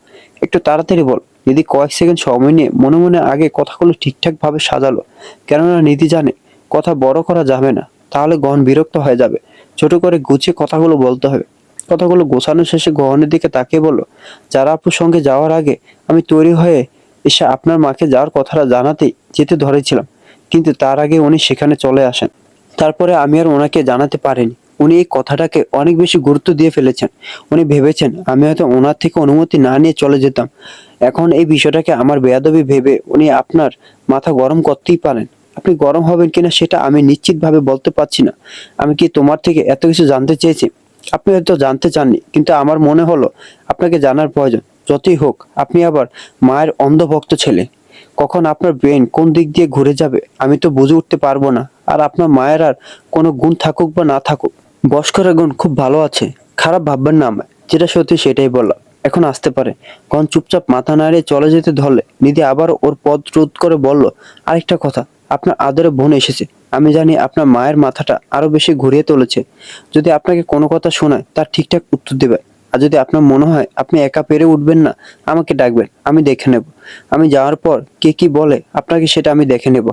একটু তাড়াতাড়ি বল। নিধি কয়েক সেকেন্ড সময় নিয়ে মনে মনে আগে কথাগুলো ঠিকঠাক ভাবে সাজালো। কেননা নিধি জানে কথা বড় করা যাবে না, তাহলে গহন বিরক্ত হয়ে যাবে। ছোট করে গুছিয়ে কথাগুলো বলতে হবে। কথাগুলো গোছানো শেষে গহনের দিকে তাকিয়ে বলল, যারা আপুর সঙ্গে যাওয়ার আগে আমি তৈরি হয়ে এসে আপনার মাকে যাওয়ার কথাটা জানাতেই যেতে ধরেছিলাম, কিন্তু তার আগে উনি সেখানে চলে আসেন। তারপরে আমি আর ওনাকে জানাতে পারিনি। উনি এই কথাটাকে অনেক বেশি গুরুত্ব দিয়ে ফেলেছেন। উনি ভেবেছেন আমি হয়তো ওনার থেকে অনুমতি না নিয়ে চলে যেতাম। এখন এই বিষয়টাকে আমার বেয়াদবি ভেবে উনি আপনার মাথা গরম করতেই পারেন। আপনি গরম হবেন কিনা সেটা আমি নিশ্চিতভাবে বলতে পারছি না। আমি কি তোমার থেকে এত কিছু জানতে চেয়েছি? আপনি হয়তো জানতে চাননি, কিন্তু আমার মনে হলো আপনাকে জানার প্রয়োজন। যতই হোক, আপনি আবার মায়ের অন্ধভক্ত ছেলে। কখন আপনার ব্রেন কোন দিক দিয়ে ঘুরে যাবে আমি তো বুঝে উঠতে পারবো না। আর আপনার মায়ের আর কোনো গুণ থাকুক বা না থাকুক, বস্করের গুণ খুব ভালো আছে। খারাপ ভাববেন না আমায়, যেটা সত্যি সেটাই বললাম। এখন আসতে পারে। কখন চুপচাপ মাথা নাড়িয়ে চলে যেতে ধরলে নিধি আবার ওর পথ রোধ করে বলল, আরেকটা কথা, আপনার আদরে বোন এসেছে। আমি জানি আপনার মায়ের মাথাটা আরো বেশি ঘুরিয়ে তুলেছে। যদি আপনাকে কোনো কথা শোনায় তার ঠিকঠাক উত্তর দেবে। আর যদি আপনার মনে হয় আপনি একা পেরে উঠবেন না, আমাকে ডাকবেন, আমি দেখে নেব। আমি যাওয়ার পর কে কি বলে আপনাকে সেটা আমি দেখে নেব।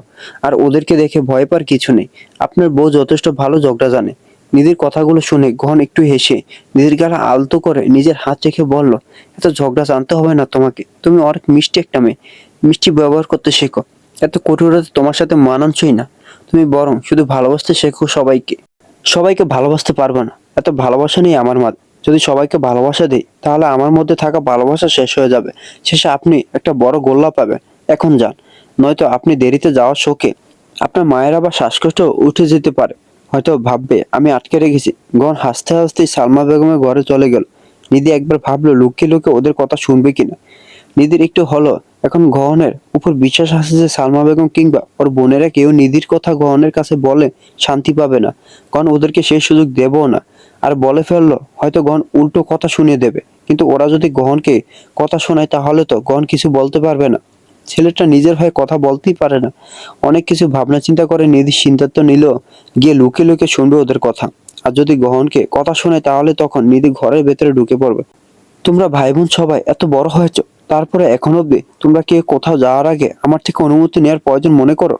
আর ওদেরকে দেখে ভয় পাওয়ার কিছু নেই। আপনার বউ যথেষ্ট ভালো ঝগড়া জানে। নিধির কথাগুলো শুনে গহন একটু হেসে নিধির গালে আলতো করে নিজের হাত রেখে বলল, এত ঝগড়া জানতে হবে না তোমাকে। তুমি অনেক মিষ্টি একটা মেয়ে, মিষ্টি ব্যবহার করতে শেখো। এত কঠোরতা তোমার সাথে মানানসই না। তুমি বরং শুধু ভালোবাসতে শেখো সবাইকে। সবাইকে ভালোবাসতে পারবে না, এত ভালোবাসা নেই আমার মাঝে। যদি সবাইকে ভালোবাসা দিই তাহলে আমার মধ্যে থাকা ভালোবাসা শেষ হয়ে যাবে। শেষে আপনি একটা বড় গোল্লা পাবেন। এখন যান, নয়তো আপনি দেরিতে যাওয়ার শোকে আপনার মায়ের আবার শ্বাসকষ্ট উঠে যেতে পারে। হয়তো ভাববে আমি আটকে রেখেছি। গহন হাসতে হাসতেই সালমা বেগমের ঘরে চলে গেল। নিধি একবার ভাবলো লুকিয়ে লুকিয়ে ওদের কথা শুনবে কিনা। নিধির একটু হলো এখন গহনের উপর বিশ্বাস আছে যে সালমা বেগম কিংবা ওর বোনেরা কেউ নিধির কথা গহনের কাছে বলে শান্তি পাবে না। কারণ ওদেরকে সেই সুযোগ দেবও না। আর বলে ফেললো হয়তো গহন উল্টো কথা শুনিয়ে দেবে। কিন্তু ওরা যদি গহনকে কথা শোনায় তাহলে তো গহন কিছু বলতে পারবে না। ছেলেটা নিজের হয়ে কথা বলতেই পারে না। অনেক কিছু ভাবনা চিন্তা করে নিধি সিদ্ধান্ত নিল গিয়ে লুকিয়ে লুকিয়ে শুনবে ওদের কথা। আর যদি গহনকে কথা শোনায় তাহলে তখন নিধি ঘরের ভেতরে ঢুকে পড়বে। তোমরা ভাই বোন সবাই এত বড় হয়েছ, তারপরে এখন অব্দি তোমরা কে কোথাও যাওয়ার আগে আমার থেকে অনুমতি নেওয়ার প্রয়োজন মনে করো?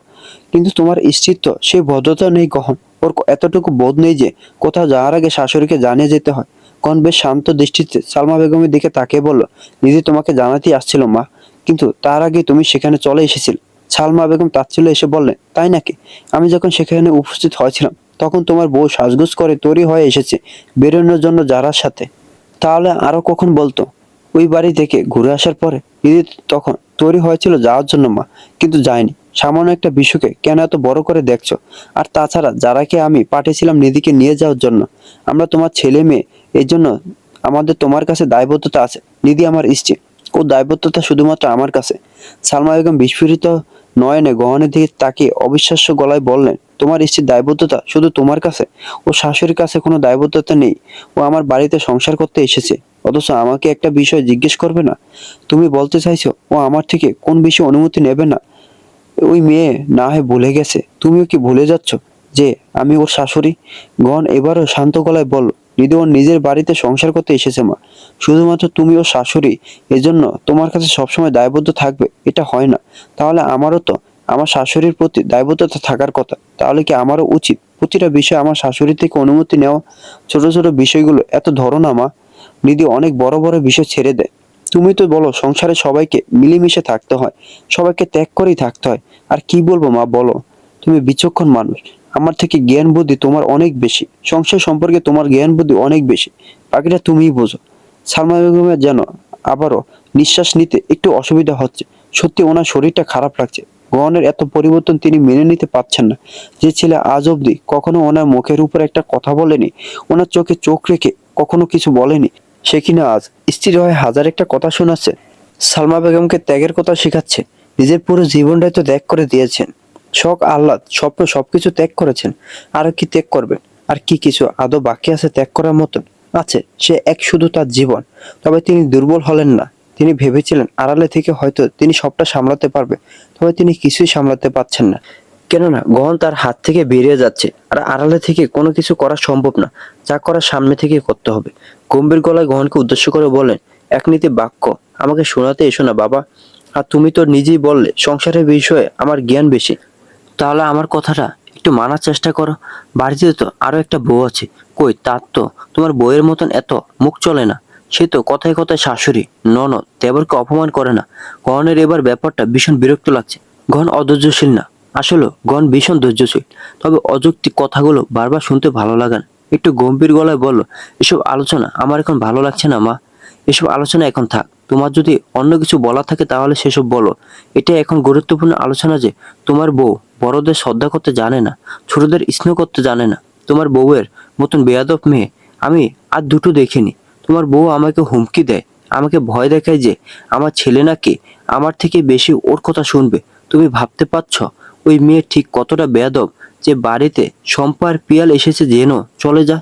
কিন্তু তোমার স্ত্রীর তো সেই ভদ্রতা নেই গহন। ওর এতটুকু বোধ নেই যে কোথাও যাওয়ার আগে শাশুড়িকে জানিয়ে যেতে হয়। কন বেশ শান্ত দৃষ্টিতে সালমা বেগমের দিকে তাকিয়ে বলল, দিদি তোমাকে জানাতেই আসছিল মা, কিন্তু তার আগে তুমি সেখানে চলে এসেছিলে। সালমা বেগম তাচ্ছিল্যে এসে বললেন, তাই নাকি? আমি যখন সেখানে উপস্থিত হয়েছিলাম তখন তোমার বউ সাজগোজ করে তৈরি হয়ে এসেছে বেরোনোর জন্য যারার সাথে। তাহলে আরো কখন বলতো? ওই বাড়ি থেকে ঘুরে আসার পরে দিদি তখন তৈরি হয়েছিল যাওয়ার জন্য মা, কিন্তু যায়নি। সামান্য একটা বিষয়কে কেন এত বড় করে দেখছো? আর তাছাড়া যারাকে আমি পাঠিয়েছিলাম নিধিকে নিয়ে যাওয়ার জন্য, আমরা তোমার ছেলে মেয়ে, এই জন্য আমাদের তোমার কাছে দায়বদ্ধতা আছে। নিধি আমার স্ত্রী, ও দায়বদ্ধতা শুধুমাত্র আমার কাছে। সালমা বেগম বিস্ফোরিত নয়নে গহনের দিকে তাকিয়ে অবিশ্বাস্য গলায় বললেন, তোমার স্ত্রীর দায়বদ্ধতা শুধু তোমার কাছে? ও শাশুড়ির কাছে কোনো দায়বদ্ধতা নেই? ও আমার বাড়িতে সংসার করতে এসেছে, অথচ আমাকে একটা বিষয় জিজ্ঞেস করবে না? তুমি বলতে চাইছো ও আমার থেকে কোন বিষয়ে অনুমতি নেবে না? ওই মেয়ে না হয় ভুলে গেছে, তুমিও কি ভুলে যাচ্ছ যে আমি ওর শাশুড়ি? গহন এবারও শান্ত গলায় বলল, নিধি ওর নিজের বাড়িতে সংসার করতে এসেছে মা। শুধুমাত্র তুমি ওর শাশুড়ি এজন্য তোমার কাছে সবসময় দায়বদ্ধ থাকবে এটা হয় না। তাহলে আমারও তো আমার শাশুড়ির প্রতি দায়বদ্ধতা থাকার কথা। তাহলে কি আমারও উচিত প্রতিটা বিষয়ে আমার শাশুড়ি থেকে অনুমতি নেওয়া? ছোট ছোট বিষয়গুলো এত ধরো না মা। নিধি অনেক বড় বড় বিষয় ছেড়ে দেয়। তুমি তো বলো সংসারে সবাইকে মিলেমিশে থাকতে হয়, সবাইকে ত্যাগ করেই থাকতে হয়। আর কি বলবো মা বলো? তুমি বিচক্ষণ মানুষ, আমার থেকে জ্ঞান বুদ্ধি তোমার অনেক বেশি। সংসার সম্পর্কে তোমার জ্ঞান বুদ্ধি অনেক বেশি। বাকিটা তুমিই বোঝো। সালমা বেগমের যেন আবারও নিঃশ্বাস নিতে একটু অসুবিধা হচ্ছে। সত্যি ওনার শরীরটা খারাপ লাগছে। গহনের এত পরিবর্তন তিনি মেনে নিতে পারছেন না। যে ছেলে আজ অব্দি কখনো ওনার মুখের উপর একটা কথা বলেনি, ওনার চোখে চোখ রেখে কখনো কিছু বলেনি, সে কিনা আজ স্ত্রীর হয়ে হাজার একটা কথা শোনাচ্ছে। সালমা বেগমকে ত্যাগের কথা শেখাচ্ছে। নিজের পুরো জীবনটাই তো ত্যাগ করে দিয়েছেন। শখ আহ্লাদ স্বপ্ন সবকিছু ত্যাগ করেছেন। আরো কি ত্যাগ করবেন? আর কি কিছু আদৌ বাকি আছে ত্যাগ করার মতন? আছে, সে এক শুধু তার জীবন। তবে তিনি দুর্বল হলেন না। তিনি ভেবেছিলেন আড়ালে থেকে হয়তো তিনি সবটা সামলাতে পারবে, তবে তিনি কিছুই সামলাতে পারছেন না। কেননা গহন তার হাত থেকে বেরিয়ে যাচ্ছে, আর আড়ালে থেকে কোনো কিছু করা সম্ভব না। যা করার সামনে থেকে করতে হবে। গম্ভীর গলায় গহনকে উদ্দেশ্য করে বললেন, এক নীতি বাক্য আমাকে শোনাতে এসো না বাবা। আর তুমি তো নিজেই বললে সংসারের বিষয়ে আমার জ্ঞান বেশি। তাহলে আমার কথাটা একটু মানার চেষ্টা করো। বাড়িতে তো আরো একটা বউ আছে, কই তার তো তোমার বউয়ের মতন এত মুখ চলে না। সে তো কথায় কথায় শাশুড়ি ননদ দেবরকে অপমান করে না। গহনের এবার ব্যাপারটা ভীষণ বিরক্ত লাগছে। গহন অধৈর্যশীল না, আসলে গহন ভীষণ ধৈর্যশীল। তবে অযৌক্তিক কথাগুলো বারবার শুনতে ভালো লাগে না। একটু গম্ভীর গলায় বলল, এসব আলোচনা আমার এখন ভালো লাগছে না মা। এসব আলোচনা এখন থাক। তোমার যদি অন্য কিছু বলা থাকে তাহলে সেসব বলো। এটা এখন গুরুত্বপূর্ণ আলোচনা যে তোমার বউ বড়দের শ্রদ্ধা করতে জানে না, ছোটদের স্নেহ করতে জানে না। তোমার বউয়ের মতন বেয়াদব মেয়ে আমি আর দুটো দেখিনি। তোমার বউ আমাকে হুমকি দেয়, আমাকে ভয় দেখায় যে আমার ছেলে নাকি আমার থেকে বেশি ওর কথা শুনবে। তুমি ভাবতে পারছো ওই মেয়ে ঠিক কতটা বেয়াদব, যে বাড়িতে সম্পার পিয়াল এসেছে যেন চলে যা।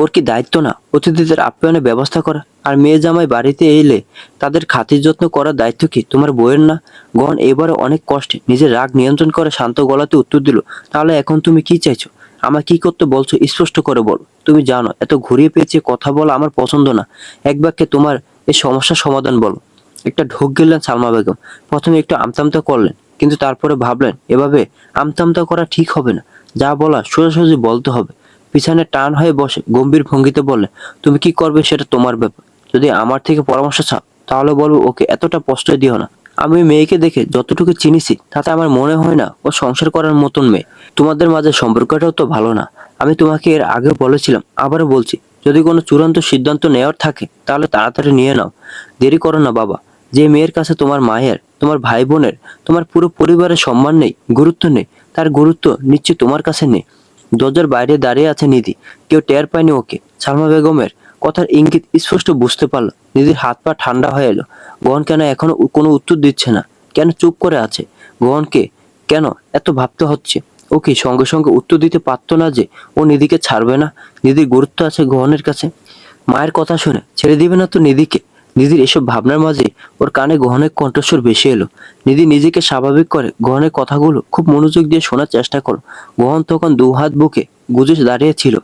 ওর কি দায়িত্ব না অতিথিদের আপ্যায়নের ব্যবস্থা করা? আর মেয়ে জামাই বাড়িতে এলে তাদের খাতির যত্ন করার দায়িত্ব কি তোমার বউয়ের না? গহন এবারে অনেক কষ্টে নিজের রাগ নিয়ন্ত্রণ করে শান্ত গলাতে উত্তর দিল, তাহলে এখন তুমি কি চাইছো? আমার কি করতে বলছো স্পষ্ট করে বলো। তুমি জানো এত ঘুরিয়ে পেঁচিয়ে কথা বলা আমার পছন্দ না। এক বাক্যে তোমার এই সমস্যার সমাধান বলো। একটা ঢোক গেলেন সালমা বেগম। প্রথমে একটু আমতামতা করলেন, কিন্তু তারপরে ভাবলেন এভাবে আমতামতা করা ঠিক হবে না। যা বলা সোজাসুজি বলতে হবে। পিছনে টান হয়ে বসে গম্ভীর ভঙ্গিতে বললেন, তুমি কি করবে সেটা তোমার ব্যাপার। যদি আমার থেকে পরামর্শ চাও তাহলে বলবো ওকে এতটা প্রশ্রয় দিও না। আমি মেয়েকে দেখে যতটুকু চিনিছি তাতে আমার মনে হয় না ও সংসার করার মতন মেয়ে। তোমাদের মাঝে সম্পর্কটাও তো ভালো না। আমি তোমাকে এর আগেও বলেছিলাম, আবারও বলছি, যদি কোনো চূড়ান্ত সিদ্ধান্ত নেওয়ার থাকে তাহলে তাড়াতাড়ি নিয়ে নাও। দেরি করো না বাবা। যে মেয়ের কাছে তোমার মায়ের, তোমার ভাই বোনের, তোমার পুরো পরিবারের সম্মান নেই, গুরুত্ব নেই, তার গুরুত্ব নিশ্চয়ই তোমার কাছে নেই। দরজার বাইরে দাঁড়িয়ে আছে নিধি। কেউ টের পায়নি ওকে। সালমা বেগমের কথার ইঙ্গিত স্পষ্ট বুঝতে পারল। নিধির হাত পা ঠান্ডা হয়ে এলো। গহন কেন এখনো কোনো উত্তর দিচ্ছে না? কেন চুপ করে আছে? গহনকে কেন এত ভাবতে হচ্ছে? ও কি সঙ্গে সঙ্গে উত্তর দিতে পারতো না যে ও নিধিকে ছাড়বে না? নিধির গুরুত্ব আছে গহনের কাছে। মায়ের কথা শুনে ছেড়ে দিবে না তো নিধিকে? নিধির এসব ভাবনার মাঝে ওর কানে গহনের কণ্ঠস্বর ভেসে এলো। নিধি নিজেকে স্বাভাবিক করে গহনের কথাগুলো খুব মনোযোগ দিয়ে শোনার চেষ্টা করলো। গহন তখন দু হাত বুকে গুজে দাঁড়িয়ে ছিল।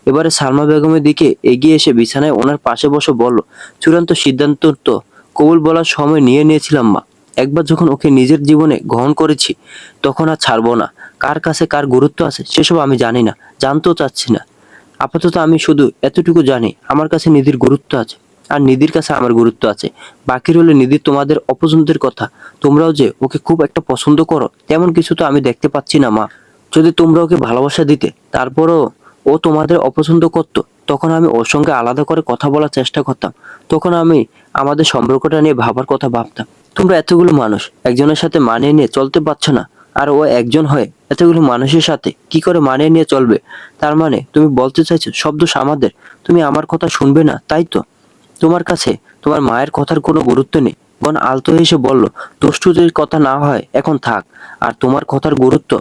এবারে সালমা বেগমের দিকে এগিয়ে এসে বিছানায় ওনার পাশে বসে বলল, চূড়ান্ত সিদ্ধান্ত তো কবুল বলার সময় নিয়ে নিয়েছিলাম মা। একবার যখন ওকে নিজের জীবনে গ্রহণ করেছি তখন আর ছাড়বো না। কার কাছে কার গুরুত্ব আছে সেসব আমি জানি না, জানতেও চাচ্ছি না। আপাতত আমি শুধু এতটুকু জানি, আমার কাছে নিধির গুরুত্ব আছে, আর নিধির কাছে আমার গুরুত্ব আছে। বাকি রইল নিধি তোমাদের অপছন্দের কথা। তোমরাও যে ওকে খুব একটা পছন্দ করো তেমন কিছু তো আমি দেখতে পাচ্ছি না মা। যদি তোমরা ওকে ভালোবাসা দিতে তারপরও ও তোমাদের অপছন্দ করতো, তখন আমি ওর সঙ্গে আলাদা করে কথা বলার চেষ্টা করতাম। তখন আমি আমাদের সম্পর্কটা নিয়ে ভাবার কথা ভাবতাম। তোমরা এতগুলো মানুষ একজনের সাথে মানিয়ে নিয়ে চলতে পারছো না, আর ও একজন হয়ে এতগুলো মানুষের সাথে কি করে মানিয়ে নিয়ে চলবে? তার মানে তুমি বলতে চাইছো সব দোষ আমাদের? তুমি আমার কথা শুনবে না তাই তো? তোমার কাছে তোমার মায়ের কথার কোনো গুরুত্ব নেই? গণ আলতো হেসে বলল, দোষ-টোষের কথা না হয় এখন থাক। আর তোমার কথার গুরুত্ব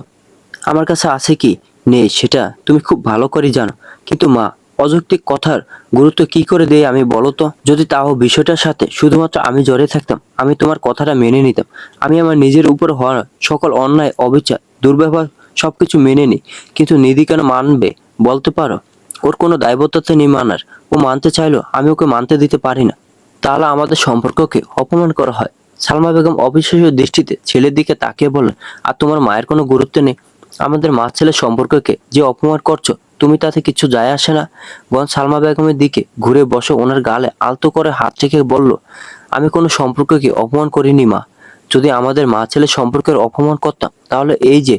আমার কাছে আছে কি নেই সেটা তুমি খুব ভালো করে জানো। কিন্তু মা, অযৌক্তিক কথার গুরুত্ব কি করে দেই আমি বলো তো? যদি তাও বিষয়টার সাথে শুধুমাত্র আমি জড়িয়ে থাকতাম, আমি তোমার কথাটা মেনে নিতাম। আমি আমার নিজের উপর হওয়া সকল অন্যায়, অবিচার, দুর্ব্যবহার সবকিছু মেনে নিই। কিন্তু নিধি কেন মানবে বলতে পারো? ওর কোনো দায়বদ্ধতা নেই মানার। ও মানতে চাইলো, আমি ওকে মানতে দিতে পারি না। তাহলে আমাদের সম্পর্ককে অপমান করা হয়। সালমা বেগম অবিশ্বাস্য দৃষ্টিতে ছেলের দিকে তাকিয়ে বললেন, আর তোমার মায়ের কোনো গুরুত্ব নেই? আমাদের মা ছেলের সম্পর্ককে যে অপমান করছো তুমি তাতে কিছু যায় আসে না। বোন সালমা বেগমের দিকে ঘুরে বসে ওনার গালে আলতো করে হাত রেখে বলল, আমি কোনো সম্পর্ককে অপমান করিনি মা। যদি আমাদের মা ছেলের সম্পর্কের অপমান করতাম তাহলে এই যে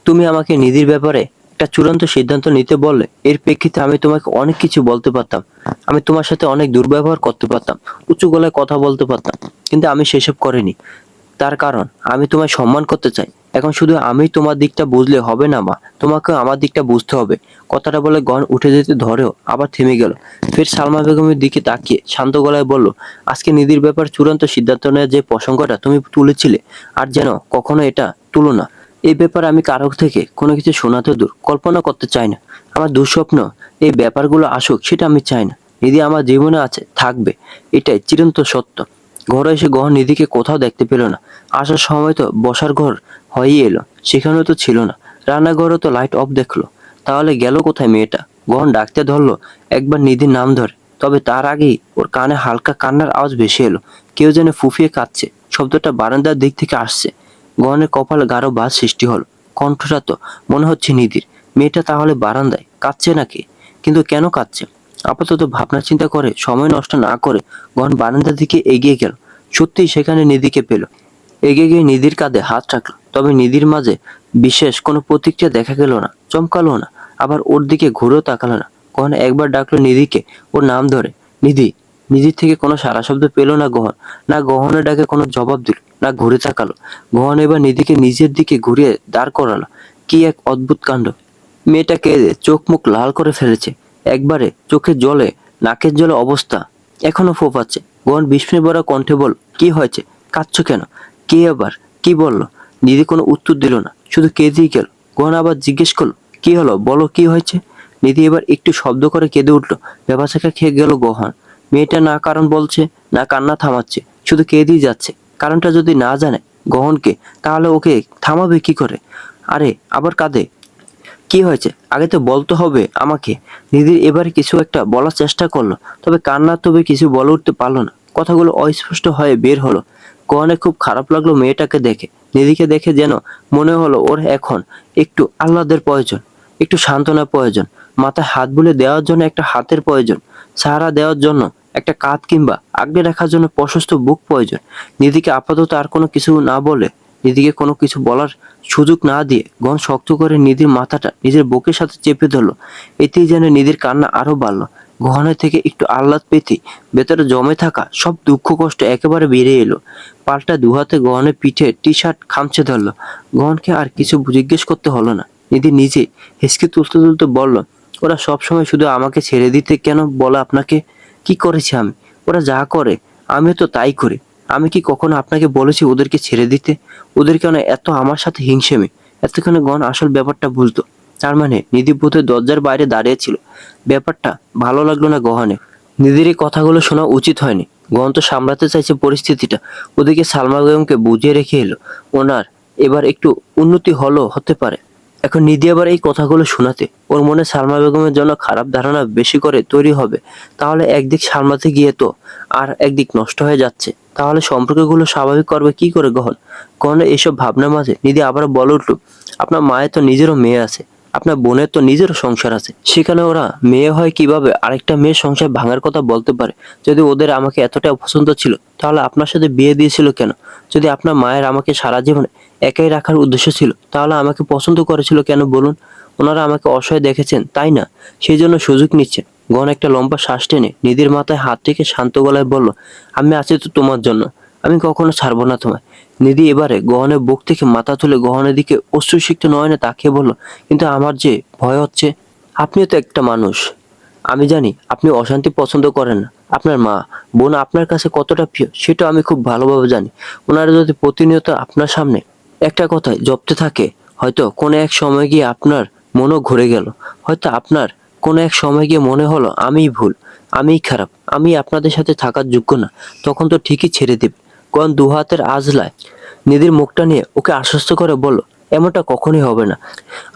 তুমি আমাকে নিধির ব্যাপারে একটা চূড়ান্ত সিদ্ধান্ত নিতে বললে এর প্রেক্ষিতে আমি তোমাকে অনেক কিছু বলতে পারতাম। আমি তোমার সাথে অনেক দুর্ব্যবহার করতে পারতাম, উঁচু গলায় কথা বলতে পারতাম, কিন্তু আমি সেসব করিনি। তার কারণ আমি তোমায় সম্মান করতে চাই। এখন শুধু আমি তোমার দিকটা বুঝলে হবে না মা, তোমাকে আমার দিকটা বুঝতে হবে। কথাটা বলে গন উঠে যেতে ধরেও আবার থেমে গেল। ফের সালমা বেগমের দিকে তাকিয়ে শান্ত গলায় বলল, আজকে নিধির ব্যাপার চূড়ান্ত সিদ্ধান্ত নেওয়ার যে প্রসঙ্গটা তুমি তুলেছিলে, আর যেন কখনো এটা তুলো না। এই ব্যাপারে আমি কারো থেকে কোনো কিছু শোনাতে দূর, কল্পনা করতে চাই না। আমার দুঃস্বপ্ন এই ব্যাপারগুলো আসুক সেটা আমি চাই না। নিধি আমার জীবনে আছে, থাকবে, এটাই চিরন্তন সত্য। ঘরে এসে গহন নিধিকে কোথাও দেখতে পেল না। আসার সময় তো বসার ঘর হয়েই এলো, সেখানেও তো ছিল না। রান্নাঘরও তো লাইট অফ দেখলো। তাহলে গেল কোথায় মেয়েটা? গহন ডাকতে ধরলো একবার, নিধির নাম ধরে। তবে তার আগেই ওর কানে হালকা কান্নার আওয়াজ ভেসে এলো। কেউ যেন ফুঁফিয়ে কাঁদছে। শব্দটা বারান্দার দিক থেকে আসছে। গহনের কপালে গাঢ় ভাঁজ সৃষ্টি হলো। কণ্ঠটা তো মনে হচ্ছে নিধির। মেয়েটা তাহলে বারান্দায় কাঁদছে নাকি? কিন্তু কেন কাঁদছে? আপাতত ভাবনা চিন্তা করে সময় নষ্ট না করে গহন বারান্দার দিকে এগিয়ে গেল। সত্যিই সেখানে নিধিকে পেল। এগিয়ে গিয়ে নিধির কাঁধে হাত রাখলো। তবে নিধির মাঝে বিশেষ কোনো প্রতিক্রিয়া দেখা গেল না, চমকালো না, আবার ওর দিকে ঘুরেও তাকালো না। গহন একবার ডাকলো নিধিকে ওর নাম ধরে, নিধি। নিধির থেকে কোনো সাড়া শব্দ পেল না গহন। না গহনের ডাকে কোনো জবাব দিল, না ঘুরে তাকালো। গহন এবার নিধিকে নিজের দিকে ঘুরিয়ে দাঁড় করালো। কি এক অদ্ভুত কাণ্ড! মেয়েটা কেঁদে চোখ মুখ লাল করে ফেলেছে। একবারে চোখের জলে নাকের জলে অবস্থা, এখনো ফোঁপাচ্ছে। গহন বিস্ময় ভরা কণ্ঠে বল, কি হয়েছে? কাঁদছো কেন? কে আবার কি বললো? নিধি কোনো উত্তর দিল না, শুধু কেঁদেই গেল। গহন আবার জিজ্ঞেস করলো, কি হলো বলো, কি হয়েছে? নিধি এবার একটু শব্দ করে কেঁদে উঠলো। ভ্যাবাচ্যাকা খেয়ে গেল গহন। মেয়েটা না কারণ বলছে, না কান্না থামাচ্ছে, শুধু কেঁদেই যাচ্ছে। কারণটা যদি না জানে গহনকে, তাহলে ওকে থামাবে কি করে? আরে আবার কাঁদে, কি হয়েছে আগে তো বলতে হবে আমাকে। নিধির এবারে কিছু একটা বলার চেষ্টা করলো, তবে কান্নার তবে কিছু বলে উঠতে পারলো না। কথাগুলো অস্পষ্ট হয়ে বের হলো। গহনের খুব খারাপ লাগলো মেয়েটাকে দেখে। নিধিকে দেখে যেন মনে হলো ওর এখন একটু আহ্লাদের প্রয়োজন, একটু সান্ত্বনার প্রয়োজন, মাথায় হাত বুলিয়ে দেওয়ার জন্য একটা হাতের প্রয়োজন, সাহারা দেওয়ার জন্য একটা কাঁধ, কিংবা আগলে রাখার জন্য প্রশস্ত বুক প্রয়োজন। নিধিকে আপাতত আর কোনো কিছু না বলে, নিধিকে কোনো কিছু বলার সুযোগ না দিয়ে গহন শক্ত করে নিধির মাথাটা নিজের বুকের সাথে চেপে ধরলো। এতেই যেন নিধির কান্না আরো বাড়লো। গহনের থেকে একটু আহ্লাদ পেতে ভেতরে জমে থাকা সব দুঃখ কষ্ট একেবারে বেরিয়ে এলো। পাল্টা দুহাতে গহনের পিঠে টি শার্ট খামচে ধরলো। গহনকে আর কিছু জিজ্ঞেস করতে হলো না। নিধি নিজে হেসকে তুলতে তুলতে বলল, ওরা সবসময় শুধু আমাকে ছেড়ে দিতে কেন বলে আপনাকে? কি করেছি আমি? ওরা যা করে আমিও তো তাই করি। আমি কি কখনো আপনাকে বলেছি ওদেরকে ছেড়ে দিতে? ওদের কেন এত আমার সাথে হিংসেমি? এতক্ষণে গণ আসল ব্যাপারটা বুঝতো। তার মানে নিধি ভূতের দরজার বাইরে দাঁড়িয়ে ছিল। ব্যাপারটা ভালো লাগলো না গহনে। নিধির এই কথাগুলো শোনা উচিত হয়নি। গহন তো সামলাতে চাইছে পরিস্থিতিটা। ওদিকে সালমা বেগমকে বুঝিয়ে রেখে এলো ওনার এবার একটু উন্নতি হতে পারে। এখন নিধি আবার এই কথাগুলো শোনাতে ওর মনে সালমা বেগমের জন্য খারাপ ধারণা বেশি করে তৈরি হবে। তাহলে একদিক সামলাতে গিয়ে তো আর একদিক নষ্ট হয়ে যাচ্ছে। তাহলে সম্পর্কগুলো স্বাভাবিক করবে কি করে গহন? গহনের এইসব ভাবনার মাঝে নিধি আবার বলে উঠল, আপনার মায়ের তো নিজেরও মেয়ে আছে, আপনার বোনের তো নিজেরও সংসার আছে। সেখানে ওরা মেয়ে হয় কিভাবে আরেকটা মেয়ের সংসার ভাঙার কথা বলতে পারে? যদি ওদের আমাকে এতটা পছন্দ ছিল, তাহলে আপনার সাথে বিয়ে দিয়েছিল কেন? যদি আপনার মায়ের আমাকে সারা জীবনে একাই রাখার উদ্দেশ্য ছিল, তাহলে আমাকে পছন্দ করেছিল কেন বলুন? ওনারা আমাকে অসহায় দেখেছেন, তাই না? সেই জন্য সুযোগ নিচ্ছেন। গহন একটা লম্বা শ্বাস টেনে নিধির মাথায় হাত রেখে শান্ত গলায় বলল, আমি আছি তো তোমার জন্য, আমি কখনো ছাড়বো না তোমায়। নিধি এবারে গহনের বুক থেকে মাথা তুলে গহনের দিকে অশ্রুসিক্ত নয়নে তাকিয়ে বলল, কিন্তু আমার যে ভয় হচ্ছে। আপনিও তো একটা মানুষ। আমি জানি আপনি অশান্তি পছন্দ করেন না। আপনার মা, বোন আপনার কাছে কতটা প্রিয় সেটা আমি খুব ভালোভাবে জানি। ওনারা যদি প্রতিনিয়ত আপনার সামনে একটা কথায় জপতে থাকে, হয়তো কোনো এক সময় গিয়ে আপনার মনও ঘুরে গেল। হয়তো আপনার কোনো এক সময় গিয়ে মনে হলো আমিই ভুল, আমিই খারাপ, আমি আপনাদের সাথে থাকার যোগ্য না। তখন তো ঠিকই ছেড়ে দেবে। কোন দুহাতের আজলায় নিধির মুখটা নিয়ে ওকে আশ্বস্ত করে বলল, এমনটা কখনোই হবে না।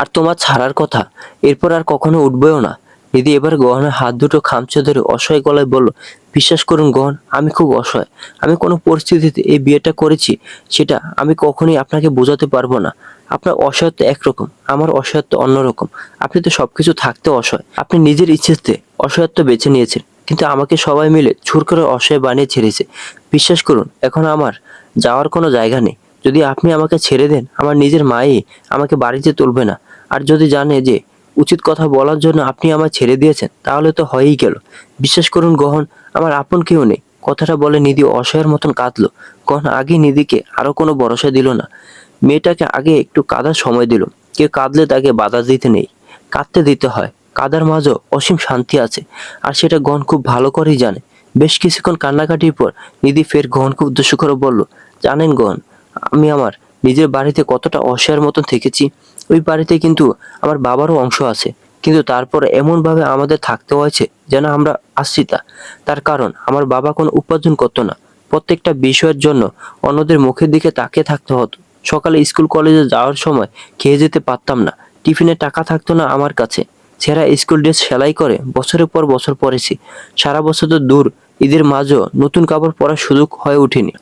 আর তোমার ছাড়ার কথা এরপর আর কখনো উঠবেও না। নিধি এবার গহনের হাত দুটো খামচে ধরে অসহায় গলায় বলল, বিশ্বাস করুন গহন, আমি খুব অসহায়। আমি কোনো পরিস্থিতিতে এই বিয়েটা করেছি সেটা আমি কখনোই আপনাকে বোঝাতে পারবো না। আপনার অসহায়ত্ব একরকম, আমার অসহায়ত্ব অন্যরকম। আপনি তো সবকিছু থাকতে অসহায়। আপনি নিজের ইচ্ছেতে অসহায়ত্ব বেছে নিয়েছেন, কিন্তু আমাকে সবাই মিলে ছুর করে অসহায় বানিয়ে ছেড়েছে। বিশ্বাস করুন, এখন আমার যাওয়ার কোনো জায়গা নেই। যদি আপনি আমাকে ছেড়ে দেন, আমার নিজের মাই আমাকে বাড়িতে তুলবে না। আর যদি জানে যে উচিত কথা বলার জন্য আপনি আমায় ছেড়ে দিয়েছেন, তাহলে তো হয়েই গেল। বিশ্বাস করুন গহন, আমার আপন কেউ নেই। কথাটা বলে নিধি অসহায়ের মতন কাঁদলো। গহন আগে নিধিকে আরো কোনো ভরসা দিল না। মেয়েটাকে আগে একটু কাঁদার সময় দিল। কেউ কাঁদলে তাকে বাধা দিতে নেই, কাঁদতে দিতে হয়। কাদার মাঝেও অসীম শান্তি আছে, আর সেটা গহন খুব ভালো করেই জানে। বেশ কিছুক্ষণ কান্নাকাটির পর নিধি ফের গহনকে উদ্দেশ্য করে বলল, জানেন গহন, আমি আমার নিজের বাড়িতে কতটা অসহায়ের মতন থেকেছি। ওই বাড়িতে কিন্তু আমার বাবারও অংশ আছে, কিন্তু তারপর এমনভাবে আমাদের থাকতে হয়েছে যেন আমরা আশ্রিতা। তার কারণ আমার বাবা কোনো উপার্জন করতো না। প্রত্যেকটা বিষয়ের জন্য অন্যদের মুখের দিকে তাকিয়ে থাকতে হতো। সকালে স্কুল কলেজে যাওয়ার সময় খেয়ে যেতে পারতাম না। টিফিনে টাকা থাকতো না আমার কাছে। ছেঁড়া স্কুল ড্রেস সেলাই করে বছরের পর বছর পরেছি। সারা বছর তো দূর, ঈদের মাঝেও নতুন কাপড় পরার সুযোগ হয়ে ওঠেনি।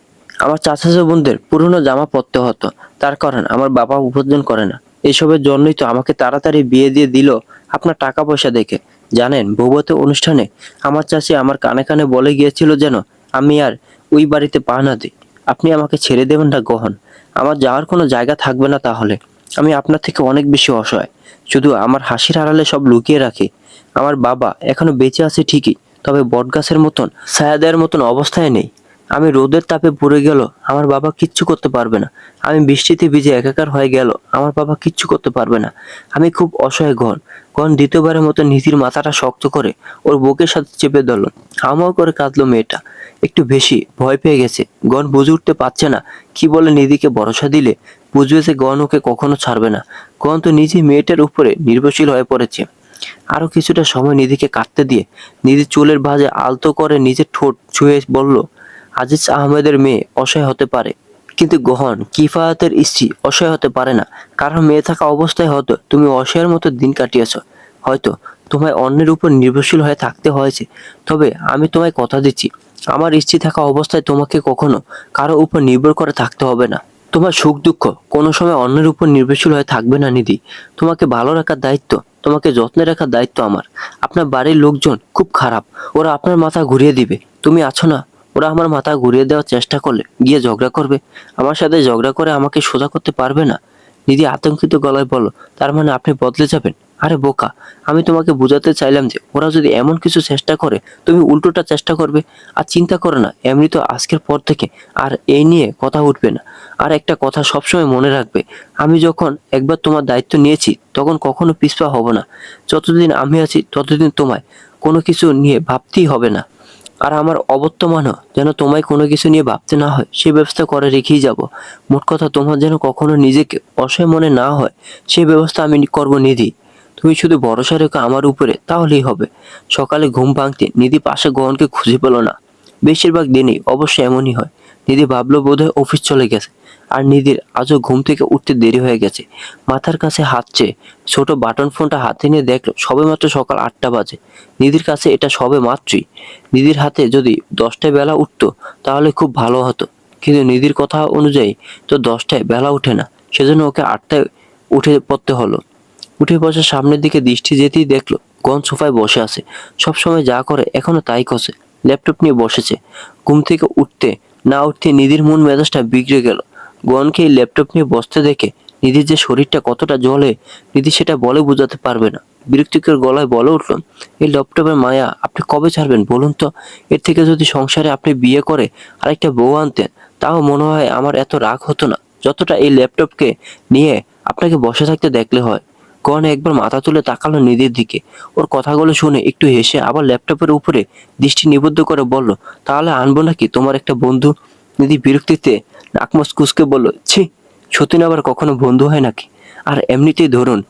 আমার চাচাতো বোনদের পুরনো জামা পরতে হতো, তার কারণ আমার বাবা উপার্জন করে না। এসবের জন্যই তো আমাকে তাড়াতাড়ি বিয়ে দিয়ে দিল আপনার টাকা পয়সা দেখে। জানেন, বৌভাতের অনুষ্ঠানে আমার চাচি আমার কানে কানে বলে গিয়েছিল যেন আমি আর ওই বাড়িতে পা না দিই। আপনি আমাকে ছেড়ে দেবেন না গহন, আমার যাওয়ার কোনো জায়গা থাকবে না তাহলে। আমি আপনার থেকে অনেক বেশি অসহায়, শুধু আমার হাসির আড়ালে সব লুকিয়ে রাখি। আমার বাবা এখনো বেঁচে আছে ঠিকই, তবে বটগাছের মতন ছায়া দেওয়ার মতন অবস্থায় নেই। আমি রোদের তাপে পুড়ে গেল, আমার বাবা কিচ্ছু করতে পারবে না। আমি বৃষ্টিতে ভিজে একাকার হয়ে গেল, আমার বাবা কিচ্ছু করতে পারবে না। আমি খুব অসহায় গহন। গহন দ্বিতীয়বারের মতো নিধির মাথাটা শক্ত করে ওর বুকের সাথে চেপে ধরল। হাউমাউ করে কাঁদলো মেয়েটা। একটু বেশি ভয় পেয়ে গেছে। গহন বুঝে উঠতে পারছে না কি বলে নিধিকে ভরসা দিলে বুঝবে যে গহন ওকে কখনো ছাড়বে না। গহন তো নিজে মেয়েটার উপরে নির্ভরশীল হয়ে পড়েছে। আরো কিছুটা সময় নিধিকে কাটতে দিয়ে নিধির চুলের ভাঁজে আলতো করে নিজের ঠোঁট ছুঁয়ে বলল, আজিজ আহমেদের মেয়ে অসহায় হতে পারে, কিন্তু গহন কিফায়াতের স্ত্রী অসহায় হতে পারে না। কারণ মেয়ে থাকা অবস্থায় হয়তো তুমি অসহায়ের মতো দিন কাটিয়েছ। হয়তো তোমায় অন্যের উপর নির্ভরশীল হয়ে থাকতে হয়েছে। তবে আমি তোমায় কথা দিচ্ছি, আমার স্ত্রী থাকা অবস্থায় তোমাকে কখনো কারো উপর নির্ভর করে থাকতে হবে না। তোমার সুখ দুঃখ কোনো সময় অন্যের উপর নির্ভরশীল হয়ে থাকবে না নিধি। তোমাকে ভালো রাখার দায়িত্ব, তোমাকে যত্নে রাখার দায়িত্ব আমার। আপনার বাড়ির লোকজন খুব খারাপ, ওরা আপনার মাথা ঘুরিয়ে দিবে। তুমি আছো না, ওরা আমার মাথা ঘুরিয়ে দেওয়ার চেষ্টা করলে গিয়ে ঝগড়া করবে। আমার সাথে ঝগড়া করে আমাকে সোজা করতে পারবে না। নিধি আতঙ্কিত গলায় বলল, তার মানে আপনি বদলে যাবেন? আরে বোকা, আমি তোমাকে বোঝাতে চাইলাম যে ওরা যদি এমন কিছু চেষ্টা করে তুমি উল্টোটা চেষ্টা করবে। আর চিন্তা করো না, এমনি তো আজকের পর থেকে আর এই নিয়ে কথা উঠবে না। আর একটা কথা সবসময় মনে রাখবে, আমি যখন একবার তোমার দায়িত্ব নিয়েছি তখন কখনো পিছপা হব না। যতদিন আমি আছি ততদিন তোমায় কোনো কিছু নিয়ে ভাবতেই হবে না। আর আমার অবর্তমানও যেন তোমায় কোনো কিছু নিয়ে ভাবতে না হয় সেই ব্যবস্থা করে রেখেই যাব। মোট কথা, তোমার যেন কখনো নিজেকে অসহায় মনে না হয় সেই ব্যবস্থা আমি করব নিধি। তুমি শুধু ভরসা রেখো আমার উপরে, তাহলেই হবে। সকালে ঘুম ভাঙতে নিধি পাশে গহনকে খুঁজে পেল না। বেশিরভাগ দিনই অবশ্য এমনই হয়। নিধি ভাবলো বোধহয় অফিস চলে গেছে। আর নিধির আজও ঘুম থেকে উঠতে দেরি হয়ে গেছে। মাথার কাছে হাত চেয়ে ছোট বাটন ফোনটা হাতে নিয়ে দেখলো সবেমাত্র সকাল 8টা বাজে। নিধির কাছে এটা সবে মাত্রই। নিধির হাতে যদি 10টায় বেলা উঠতো তাহলে খুব ভালো হতো, কিন্তু নিধির কথা অনুযায়ী তো 10টায় বেলা উঠে না। সেজন্য ওকে 8টায় উঠে পড়তে হলো। উঠে বসে সামনের দিকে দৃষ্টি যেতেই দেখলো গহন সোফায় বসে আছে। সবসময় যা করে এখনো তাই করছে, ল্যাপটপ নিয়ে বসেছে। ঘুম থেকে উঠতে না উঠতে নিধির মন মেজাজটা বিগড়ে গেল। গহনকে এই ল্যাপটপ নিয়ে বসতে দেখে নিধির যে শরীরটা কতটা জ্বলে নিধি সেটা বলে বোঝাতে পারবে না। বিরক্তিকর গলায় বলে উঠল, এই ল্যাপটপের মায়া আপনি কবে ছাড়বেন বলুন তো? এর থেকে যদি সংসারে আপনি বিয়ে করে আরেকটা বউ আনতেন তাও মনে হয় আমার এত রাগ হতো না, যতটা এই ল্যাপটপকে নিয়ে আপনাকে বসে থাকতে দেখলে হয়। গহন একবার মাথা তুলে তাকালো নিধির দিকে। ওর কথাগুলো শুনে একটু হেসে আবার ল্যাপটপের উপরে দৃষ্টি নিবদ্ধ করে বলল, তাহলে আনবো নাকি তোমার একটা বন্ধু? নিধি বিরক্তিতে নাকমস কুঁচকে বলল, ছি, সতীন আবার কখনো বন্ধু হয় নাকি? আর এমনিতেই ধরুন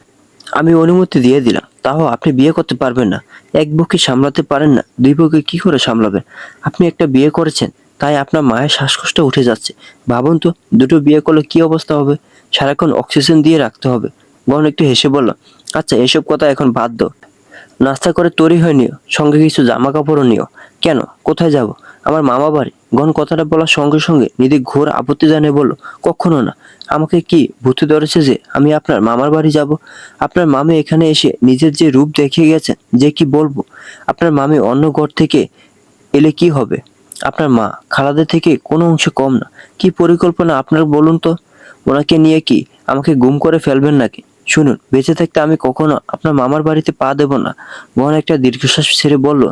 আমি অনুমতি দিয়ে দিলাম, তাও আপনি বিয়ে করতে পারবেন না। এক বউকে সামলাতে পারেন না, দুই বউকে কি করে সামলাবেন? আপনি একটা বিয়ে করেছেন, তাই আপনার মায়ের শ্বাসকষ্ট উঠে যাচ্ছে। ভাবুন তো, দুটো বিয়ে করলে কি অবস্থা হবে? সারাক্ষণ অক্সিজেন দিয়ে রাখতে হবে। গহন একটু হেসে বলল, আচ্ছা এসব কথা এখন বাদ দাও। নাস্তা করে তৈরি হয়ে নিও, সঙ্গে কিছু জামা কাপড়ও নিও। কেন, কোথায় যাব? আমার মামা বাড়ি। গহন কথাটা বলার সঙ্গে সঙ্গে নিধি ঘোর আপত্তি জানিয়ে বলল, কখনো না। আমাকে কি ভূতে ধরেছে যে আমি আপনার মামার বাড়ি যাব? আপনার মামি এখানে এসে নিজের যে রূপ দেখিয়ে গেছেন যে কি বলবো। আপনার মামি অন্য ঘর থেকে এলে কি হবে? আপনার মা খালাদের থেকে কোনো অংশে কম না। কি পরিকল্পনা আপনার বলুন তো? ওনাকে নিয়ে কি আমাকে গুম করে ফেলবেন নাকি? শুনুন, বেঁচে থাকতে আমি কখনো আপনার মামার বাড়িতে পা দেব না। গহন একটা দীর্ঘশ্বাস ছেড়ে বলল,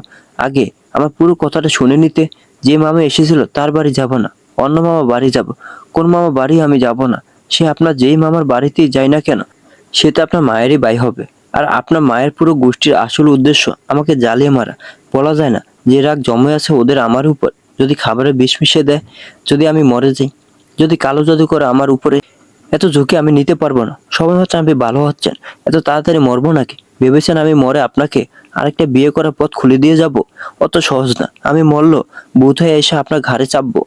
আগে আমার পুরো কথাটা শুনে নিতে। যে মামা এসেছিল তার বাড়ি যাব না, অন্য মামা বাড়ি যাব। কোন মামা বাড়ি আমি যাব না। সে আপনার যেই মামার বাড়িতেই যাই না কেন, সে তো আপনার মায়েরই ভাই হবে। আর আপনার মায়ের পুরো গোষ্ঠীর আসল উদ্দেশ্য আমাকে জ্বালিয়ে মারা। বলা যায় না যে রাগ জমে আছে ওদের আমার উপর, যদি খাবারে বিষ মিশিয়ে দেয়, যদি আমি মরে যাই, যদি কালো জাদু করে আমার উপরে, এত ঝুঁকি আমি নিতে পারবো না। সবাই হচ্ছে আপনি ভালো হচ্ছেন, এত তাড়াতাড়ি মরবো নাকি? ভেবেছেন আমি মরে আপনাকে আরেকটা বিয়ে করার পথ খুলে দিয়ে যাব? অত সহজ না। আমি মরলো ভূত হয়ে এসে আপনার ঘাড়ে চাপবো।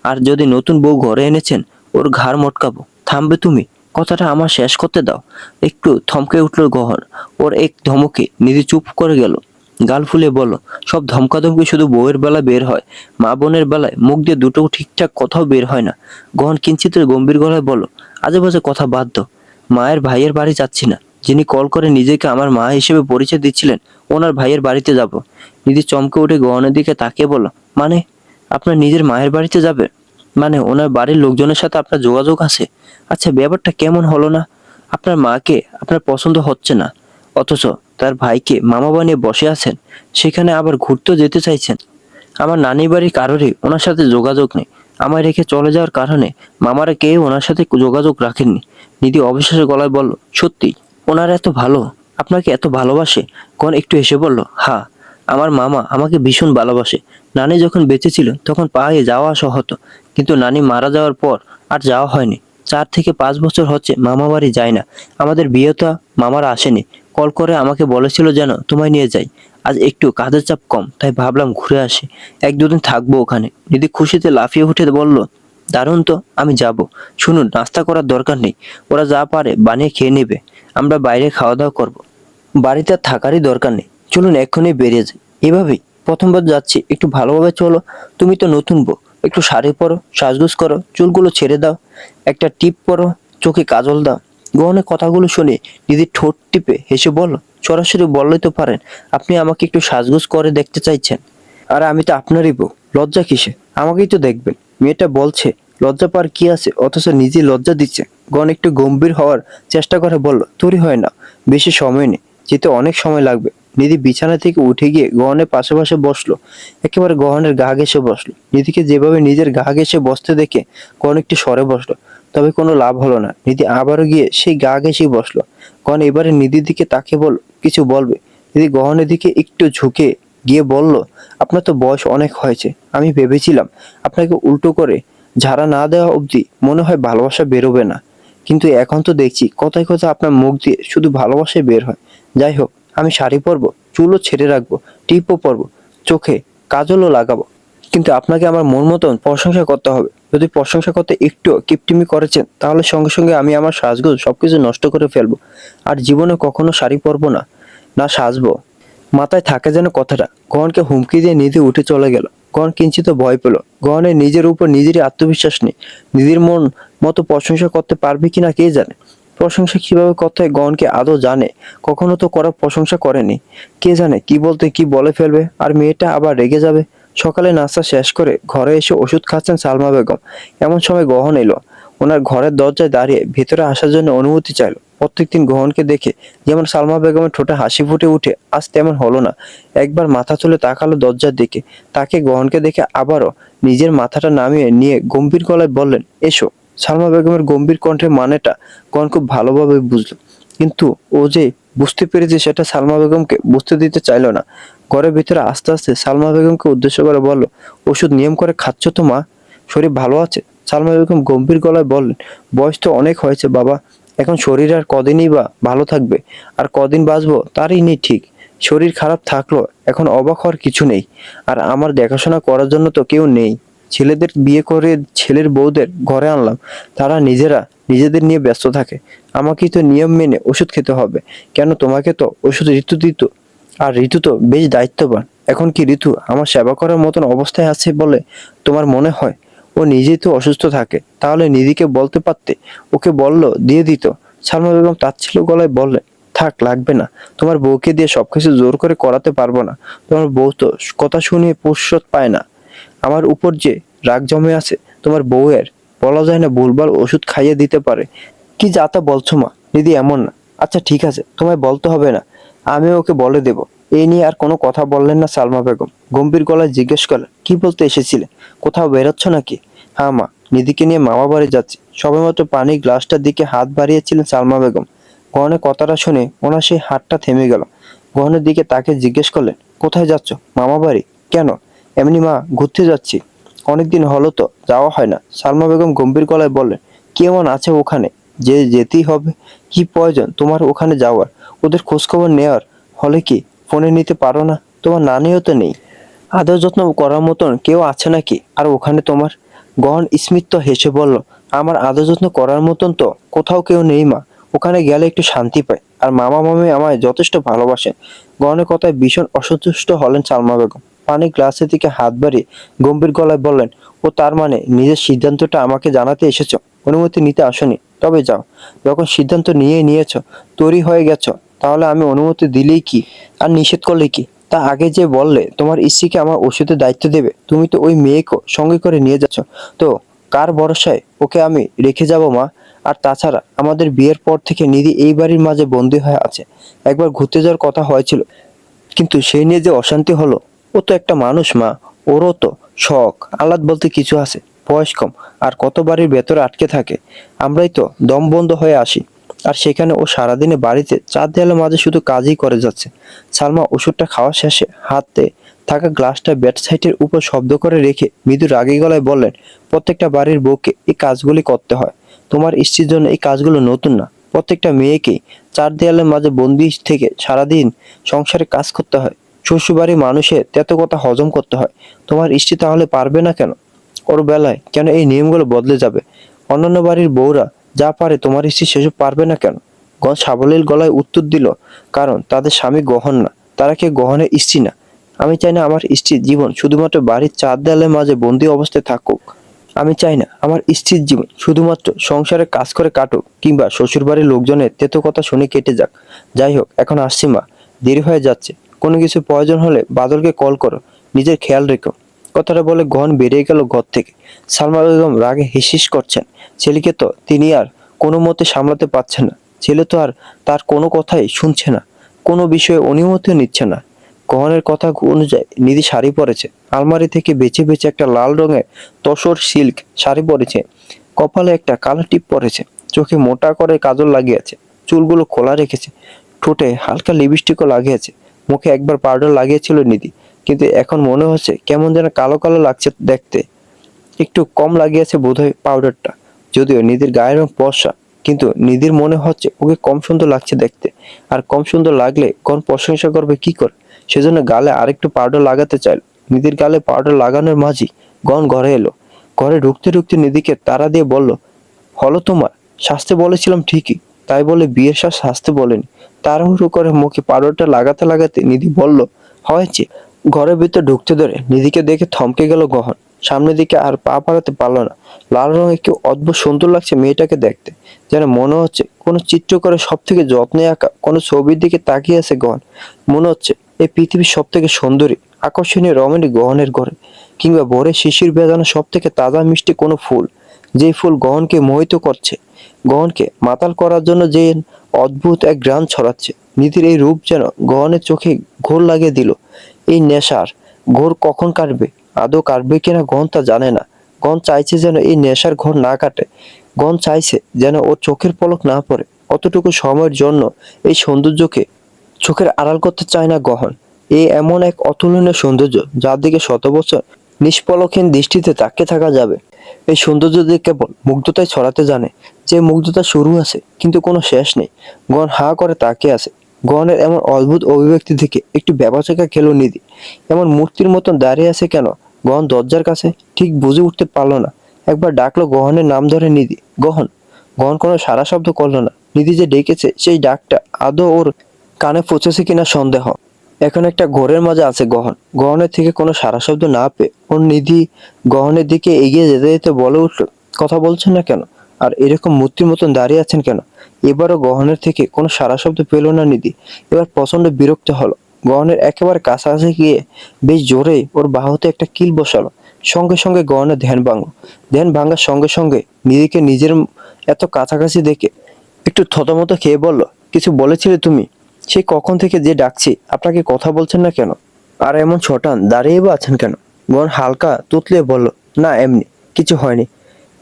আর যদি নতুন বউ ঘরে এনেছেন, ওর ঘাড় মটকাবো। থামবে তুমি? কথাটা আমার শেষ করতে দাও। একটু থমকে উঠল গহন। ওর এক ধমকে নিধি চুপ করে গেল। গাল ফুলে বলল, সব ধমকাধমকি শুধু বউয়ের বেলায় বের হয়, মা বোনের বেলায় মুখ দিয়ে দুটো ঠিকঠাক কথাও বের হয় না। গহন কিঞ্চিত গম্ভীর গলায় বলল, আজে বাজে কথা বাদ দাও। মায়ের ভাইয়ের বাড়ি যাচ্ছি না। যিনি কল করে নিজেকে আমার মা হিসেবে পরিচয় দিচ্ছিলেন, ওনার ভাইয়ের বাড়িতে যাব। নিধি চমকে উঠে গহনের দিকে তাকিয়ে বলল, মানে আপনার নিজের মায়ের বাড়িতে যাবে? মানে ওনার বাড়ির লোকজনের সাথে আপনার যোগাযোগ আছে? আচ্ছা, ব্যাপারটা কেমন হলো না? আপনার মাকে আপনার পছন্দ হচ্ছে না, অথচ তার ভাইকে মামা বানিয়ে বসে আছেন। সেখানে আবার ঘুরতেও যেতে চাইছেন। আমার নানির বাড়ির কারোরই ওনার সাথে যোগাযোগ নেই। আমায় রেখে চলে যাওয়ার কারণে মামারা কেউ ওনার সাথে যোগাযোগ রাখেননি। নিধি অবিশ্বাসের গলায় বলল, সত্যি? ওনারা এত ভালো? আপনাকে এত ভালোবাসে? কোন একটু এসে বলল, হ্যাঁ, আমার মামা আমাকে ভীষণ ভালোবাসে। নানি যখন বেঁচে ছিল তখন পায়ে যাওয়া আসা হতো, কিন্তু নানি মারা যাওয়ার পর আর যাওয়া হয়নি। 4 থেকে 5 বছর হচ্ছে মামা বাড়ি যায় না। আমাদের বিয়েটা মামারা আসেনি। কল করে আমাকে বলেছিল যেন তোমায় নিয়ে যাই। আজ একটু কাজের চাপ কম, তাই ভাবলাম ঘুরে আসি। 1-2 দিন থাকবো ওখানে। নিধি খুশিতে লাফিয়ে উঠে বলল, দারুণ তো, আমি যাব। শুনুন, নাস্তা করার দরকার নেই। ওরা যা পারে বানিয়ে খেয়ে নেবে। আমরা বাইরে খাওয়া দাওয়া করবো। বাড়িতে আর থাকারই দরকার নেই। চলুন এক্ষুনি বেরিয়ে যাই। এভাবেই? প্রথমবার যাচ্ছি, একটু ভালোভাবে চলো। তুমি তো নতুন বউ, একটু শাড়ি পরো, সাজগোজ করো, চুলগুলো ছেড়ে দাও, একটা টিপ পরো, চোখে কাজল দাও। গহনের কথাগুলো শুনে দিদি ঠোঁট টিপে হেসে বলল, সরাসরি বললেই তো পারেন আপনি আমাকে একটু সাজগোজ করে দেখতে চাইছেন। আর আমি তো আপনারই বউ, লজ্জা কিসে? আমাকেই তো দেখবেন। মেয়েটা বলছে লজ্জা পার কি আছে, অথচ নিজে লজ্জা দিচ্ছে। গণ একটু গম্ভীর হওয়ার চেষ্টা করে বলল, তৈরি হয় না, বেশি সময় নেই, যেতে অনেক সময় লাগবে। নিধি বিছানা থেকে উঠে গিয়ে গহনের পাশে পাশে বসলো। একেবারে গহনের গা ঘেঁষে বসলো। নিধিকে যেভাবে নিজের গা ঘেঁষে বসতে দেখে গহন একটু সরে বসলো। তবে কোনো লাভ হলো না। নিধি আবারও গিয়ে সেই গা ঘেঁষেই বসলো। গহন এবারে নিধির দিকে তাকিয়ে বলল, কিছু বলবে? নিধি গহনের দিকে একটু ঝুঁকে গিয়ে বলল, আপনার তো বয়স অনেক হয়েছে। আমি ভেবেছিলাম আপনাকে উল্টো করে ঝাড়া না দেওয়া অবধি মনে হয় ভালোবাসা বেরোবে না, কিন্তু এখন তো দেখছি কথায় কথায় আপনার মুখ দিয়ে শুধু ভালোবাসাই বের হয়। যাই হোক, আমি শাড়ি পরবো, চুলও ছেড়ে রাখবো, টিপও পরবো, চোখে কাজলও লাগাবো, কিন্তু আপনাকে আমার মন মতন প্রশংসা করতে হবে। যদি প্রশংসা করতে একটু কিপটিমি করেছেন, তাহলে সঙ্গে সঙ্গে আমি আমার সাজগোজ সবকিছু নষ্ট করে ফেলবো। আর জীবনে কখনো শাড়ি পরবো না, না সাজবো। মাথায় থাকে যেন কথাটা। গহনকে হুমকি দিয়ে নিধি উঠে চলে গেল। গহন কিঞ্চিত ভয় পেল। গহনের নিজের উপর নিজেরই আত্মবিশ্বাস নেই। নিধির মন মতো প্রশংসা করতে পারবে কিনা কে জানে। প্রশংসা কিভাবে করতে হয় গহনকে আদৌ জানে? কখনো তো করা প্রশংসা করেনি। কে জানে কি বলতে কি বলে ফেলবে, আর মেয়েটা আবার রেগে যাবে। সকালে নাস্তা শেষ করে ঘরে এসে ওষুধ খাচ্ছেন সালমা বেগম। এমন সময় গহন এলো। ওনার ঘরের দরজায় দাঁড়িয়ে ভেতরে আসার জন্য অনুমতি চাইলো। প্রত্যেকদিন গহনকে দেখে যেমন সালমা বেগমের ঠোঁটে হাসি ফুটে উঠে, আজ তেমন হলো না। একবার মাথা তুলে তাকালো দরজার দিকে। তাকে গহনকে দেখে আবারও নিজের মাথাটা নামিয়ে নিয়ে গম্ভীর গলায় বললেন, এসো। সালমা বেগমের গম্ভীর কণ্ঠের মানেটা গহন খুব ভালোভাবে বুঝলো, কিন্তু ও যে বুঝতে পেরেছে সেটা সালমা বেগমকে বুঝতে দিতে চাইলো না। ঘরের ভিতরে আস্তে আস্তে সালমা বেগমকে উদ্দেশ্য করে বলল, ওষুধ নিয়ম করে খাচ্ছ তো মা? শরীর ভালো আছে? সালমা বেগম গম্ভীর গলায় বললেন, বয়স তো অনেক হয়েছে বাবা, এখন শরীর আর কদিনই বা ভালো থাকবে, আর কদিন বাঁচবো তারই নেই ঠিক। শরীর খারাপ থাকলো এখন অবাক হওয়ার কিছু নেই। আর আমার দেখাশোনা করার জন্য তো কেউ নেই। ছেলেদের বিয়ে করে ছেলের বউদের ঘরে আনলাম, তারা নিজেরা নিজেদের নিয়ে ব্যস্ত থাকে। আমাকেই তো নিয়ম মেনে ওষুধ খেতে হবে। কেন, তোমাকে তো ওষুধ ঋতু দিত, আর ঋতু তো বেশ দায়িত্ববান। এখন কি ঋতু আমার সেবা করার মতন অবস্থায় আছে বলে তোমার মনে হয়? ও নিজেই তো অসুস্থ থাকে, তাহলে নিধিকে বলতে পারতে, ওকে বললো দিয়ে দিত। সালমা বেগম তাচ্ছিল্য গলায় বললেন, থাক, লাগবে না। তোমার বউকে দিয়ে সবকিছু জোর করে করাতে পারবো না। তোমার বউ তো কথা শুনিয়ে প্রতিশোধ পায় না। আমার উপর যে রাগ জমে আছে তোমার বউয়ের, বলা যায় না ভুলভাল ওষুধ খাইয়ে দিতে পারে। কি যা তা বলছো মা? নিধি এমন না, আচ্ছা ঠিক আছে, তোমায় বলতে হবে না, আমি ওকে বলে দেব। এই নিয়ে আর কোনো কথা বললেন না সালমা বেগম। গম্ভীর গলায় জিজ্ঞেস করলেন, কি বলতে এসেছিলে? কোথাও বেরোচ্ছ নাকি? হ্যাঁ মা, নিধিকে নিয়ে মামা বাড়ি যাচ্ছি। সবেমাত্র পানির গ্লাসটার দিকে হাত বাড়িয়েছিলেন সালমা বেগম। গহনের কথাটা শুনে ওনার সেই হাতটা থেমে গেল। গহনের দিকে তাকে জিজ্ঞেস করলেন, কোথায় যাচ্ছ? মামা বাড়ি? কেন? এমনি মা, ঘুরতে যাচ্ছি। অনেকদিন হলো তো যাওয়া হয় না। সালমা বেগম গম্ভীর গলায় বললেন, কি এমন আছে ওখানে যে যেতেই হবে? কি প্রয়োজন তোমার ওখানে যাওয়ার? ওদের খোঁজখবর নেওয়ার হলে কি ফোনে নিতে পারো না? তোমার নানিও তো নেই। আদর যত্ন করার মতন কেউ আছে নাকি আর ওখানে তোমার? গহন স্মিত হেসে বলল, আমার আদর যত্ন করার মতন তো কোথাও কেউ নেই মা। ওখানে গেলে একটু শান্তি পাই, আর মামা মামি আমায় যথেষ্ট ভালোবাসেন। গহনের কথায় ভীষণ অসন্তুষ্ট হলেন সালমা বেগম। পানি গ্লাসের দিকে হাত বাড়িয়ে গম্ভীর গলায় বললেন, ও তার মানে নিজের সিদ্ধান্তটা আমাকে জানাতে এসেছো, অনুমতি নিতে আসনি? তবে যাও, যখন সিদ্ধান্ত নিয়েছো, তৈরি হয়ে গেছো, তাহলে আমি অনুমতি দিলেই কি আর নিষেধ করলে কি? তা আগে যে বললে তোমার স্ত্রীকে আমার ওষুধের দায়িত্ব দেবে, তুমি তো ওই মেয়েকে সঙ্গে করে নিয়ে যাচ্ছ। তো কার ভরসায় ওকে আমি রেখে যাব মা? আর তাছাড়া আমাদের বিয়ের পর থেকে নিধি এই বাড়ির মাঝে বন্দী হয়ে আছে। একবার ঘুরতে যাওয়ার কথা হয়েছিল, কিন্তু সেই নিয়ে যে অশান্তি হলো। ও তো একটা মানুষ মা, ওরও তো শখ আহ্লাদ বলতে কিছু আছে। বয়স কম, আর কত বাড়ির ভেতরে আটকে থাকে। আমরাই তো দম বন্ধ হয়ে আসি। আর সেখানে ও সারাদিনে বাড়িতে চার দেয়ালের মাঝে শুধু কাজই করে যাচ্ছে। সালমা ওষুধটা খাওয়া শেষে হাতে থাকা গ্লাসটা বেড সাইডের উপর শব্দ করে রেখে মৃদু রাগী গলায় বললেন, প্রত্যেকটা বাড়ির বউকে এই কাজগুলি করতে হয়। তোমার স্ত্রীর জন্য এই কাজগুলো নতুন না। প্রত্যেকটা মেয়েকেই চার দেয়ালের মাঝে বন্দি থেকে সারাদিন সংসারে কাজ করতে হয়। শ্বশুরবাড়ির মানুষের এত কথা হজম করতে হয়। তোমার স্ত্রী তাহলে পারবে না কেন? ওর বেলায় কেন এই নিয়মগুলো বদলে যাবে? অন্যান্য বাড়ির বউরা যা পারে তোমার স্ত্রী সেসব পারবে না কেন? গণ সাবলীল গলায় উত্তর দিল, কারণ তাদের স্বামী গহন না, তারা কে গহনের স্ত্রী না। আমি চাই না আমার স্ত্রীর জীবন শুধুমাত্র বাড়ির চার দেয়ালের মাঝে বন্দি অবস্থায় থাকুক। আমি চাই না আমার স্ত্রীর জীবন শুধুমাত্র সংসারে কাজ করে কাটুক, কিংবা শ্বশুরবাড়ির লোকজনের তেতো কথা শুনে কেটে যাক। যাই হোক, এখন আসছি মা, দেরি হয়ে যাচ্ছে। কোনো কিছু প্রয়োজন হলে বাদলকে কল করো, নিজের খেয়াল রেখো। কথাটা বলে গহন বেরিয়ে গেল ঘর থেকে। সালমা বেগম রাগে হিসিস করছেন। ছেলেকে তো তিনি আর কোনো মতে সামলাতে পারছেন না। ছেলে তো আর তার কোনো কথাই শুনছে না, কোনো বিষয়ে অনুমতিও নিচ্ছে না। গহনের কথা অনুযায়ী নিধি শাড়ি পরেছে। আলমারি থেকে বেছে বেছে একটা লাল রঙের তসর সিল্ক শাড়ি পরেছে। কপালে একটা কালো টিপ পরেছে। চোখে মোটা করে কাজল লাগিয়েছে। চুলগুলো খোলা রেখেছে। ঠোঁটে হালকা লিপস্টিকও লাগিয়েছে। মুখে একবার পাউডার লাগিয়েছিল নিধি, কিন্তু এখন মনে হচ্ছে কেমন যেন কালো কালো লাগছে দেখতে। একটু কম লাগিয়েছে বোধহয় পাউডারটা। যদিও নিধির গায়ের রং ফর্সা, কিন্তু নিধির মনে হচ্ছে ওকে কম সুন্দর লাগছে দেখতে। আর কম সুন্দর লাগলে কোন প্রশংসা করবে কি করে? সেজন্য গালে আরেকটু পাউডার লাগাতে চাইল। নিধির গালে পাউডার লাগানোর মাঝি গন ঘরে এলো। ঘরে ঢুকতে ঢুকতে নিধিকে তাড়া দিয়ে বলল, হলো তোমার? সাজতে বলেছিলাম ঠিকই, তাই বলে বিয়ের সাজ সাজতে বলেনি। তাড়াহুড়ো করে মুখে পাউডারটা লাগাতে লাগাতে নিধি বলল, হয়েছে। ঘরের ভিতর ঢুকতে ধরে নিধিকে দেখে থমকে গেল গহন। সামনের দিকে আর পা বাড়াতে পারল না। লাল রঙে কি অদ্ভুত সুন্দর লাগছে মেয়েটাকে দেখতে। যেন মনে হচ্ছে কোনো চিত্র করে সব থেকে যত্নে আঁকা কোনো ছবির দিকে তাকিয়ে আছে গহন। মনে হচ্ছে এই পৃথিবীর সব থেকে সুন্দরী আকর্ষণীয় রমণী গহনের ঘরে, কিংবা ভোরে শিশির ভেজানো সব থেকে তাজা মিষ্টি কোনো ফুল, যেই ফুল গহনকে মোহিত করছে, গহনকে মাতাল করার জন্য যে অদ্ভুত এক ঘ্রাণ ছড়াচ্ছে। নিধির এই রূপ যেন গহনের চোখে ঘোর লাগিয়ে দিল। এই নেশার ঘোর কখন কাটবে, আদৌ কাটবে কিনা গহন তা জানে না। গহন চাইছে যেন এই নেশার ঘোর না কাটে। গহন চাইছে যেন ওর চোখের পলক না পড়ে। অতটুকু সময়ের জন্য এই সৌন্দর্যকে চোখের আড়াল করতে চায় না গহন। এমন এক অতুলনীয় সৌন্দর্য, যার দিকে শত বছর নিষ্পলকহীন দৃষ্টিতে তাকিয়ে থাকা যাবে। এই সৌন্দর্য দিয়ে কেবল মুগ্ধতাই ছড়াতে জানে, যে মুগ্ধতা শুরু আছে কিন্তু কোনো শেষ নেই। গহন হাঁ করে তাকিয়ে আছে। গহনের এমন অদ্ভুত অভিব্যক্তি থেকে একটু ভ্যাবাচ্যাকা খেলো নিধি। এমন মূর্তির মতন দাঁড়িয়ে আছে কেন? গহন দরজার কাছে ঠিক বুঝে উঠতে পারলো না। একবার ডাকলো গহনের নাম ধরে নিধি, গহন। গহন কোনো সারা শব্দ করলো না। নিধি যে ডেকেছে সেই ডাকটা আদৌ ওর কানে পৌঁছেছে কিনা সন্দেহ। এখন একটা ঘোরের মাঝে আছে গহন। গহনের থেকে কোনো সারা শব্দ না পেয়ে ওর নিধি গহনের দিকে এগিয়ে যেতে যেতে বলে উঠল, কথা বলছেন না কেন? আর এরকম মূর্তির মতন দাঁড়িয়ে আছেন কেন? এবারও গহনের থেকে কোনো সারা শব্দ পেল না নিধি। এবার প্রচন্ড বিরক্ত হলো। গহনের একেবারে কাছাকাছি গিয়ে বেশ জোরে ওর বাহুতে একটা কিল বসালো। সঙ্গে সঙ্গে গহনের ধ্যান ভাঙলো। ধ্যান ভাঙার সঙ্গে সঙ্গে নিধিকে নিজের এত কাছাকাছি দেখে একটু থতমত খেয়ে বলল, কিছু বলেছিলে তুমি? সেই কখন থেকে যে ডাকছি, আপনাকে কথা বলছেন না কেন? আর এমন শটান দাঁড়িয়ে বা আছেন কেন? গগন হালকা তুতলিয়ে বলল, না এমনি, কিছু হয়নি।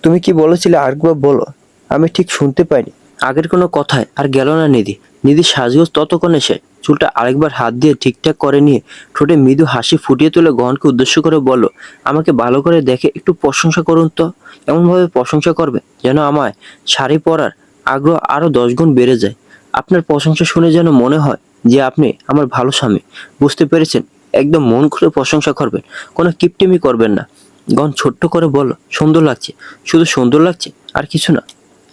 তুমি কি বলেছিলে আরেকবার বলো, আমি ঠিক শুনতে পাইনি। আগের কোনো কথায় আর গেল না নিধি। নিধির সাজগোজ ততক্ষণে সে চুলটা আরেকবার হাত দিয়ে ঠিকঠাক করে নিয়ে ঠোঁটে মৃদু হাসি ফুটিয়ে তুলে গহনকে উদ্দেশ্য করে বলল, আমাকে ভালো করে দেখে একটু প্রশংসা করুন তো। এমনভাবে প্রশংসা করবে যেন আমায় শাড়ি পরার আগ্রহ আরো 10 গুণ বেড়ে যায়। আপনার প্রশংসা শুনে যেন মনে হয় যে আপনি আমার ভালো স্বামী। বুঝতে পেরেছেন? একদম মন খুলে প্রশংসা করবেন, কোনো কিপটেমি করবেন না। গহন ছোট্ট করে বলল, সুন্দর লাগছে, শুধু সুন্দর লাগছে, আর কিছু না।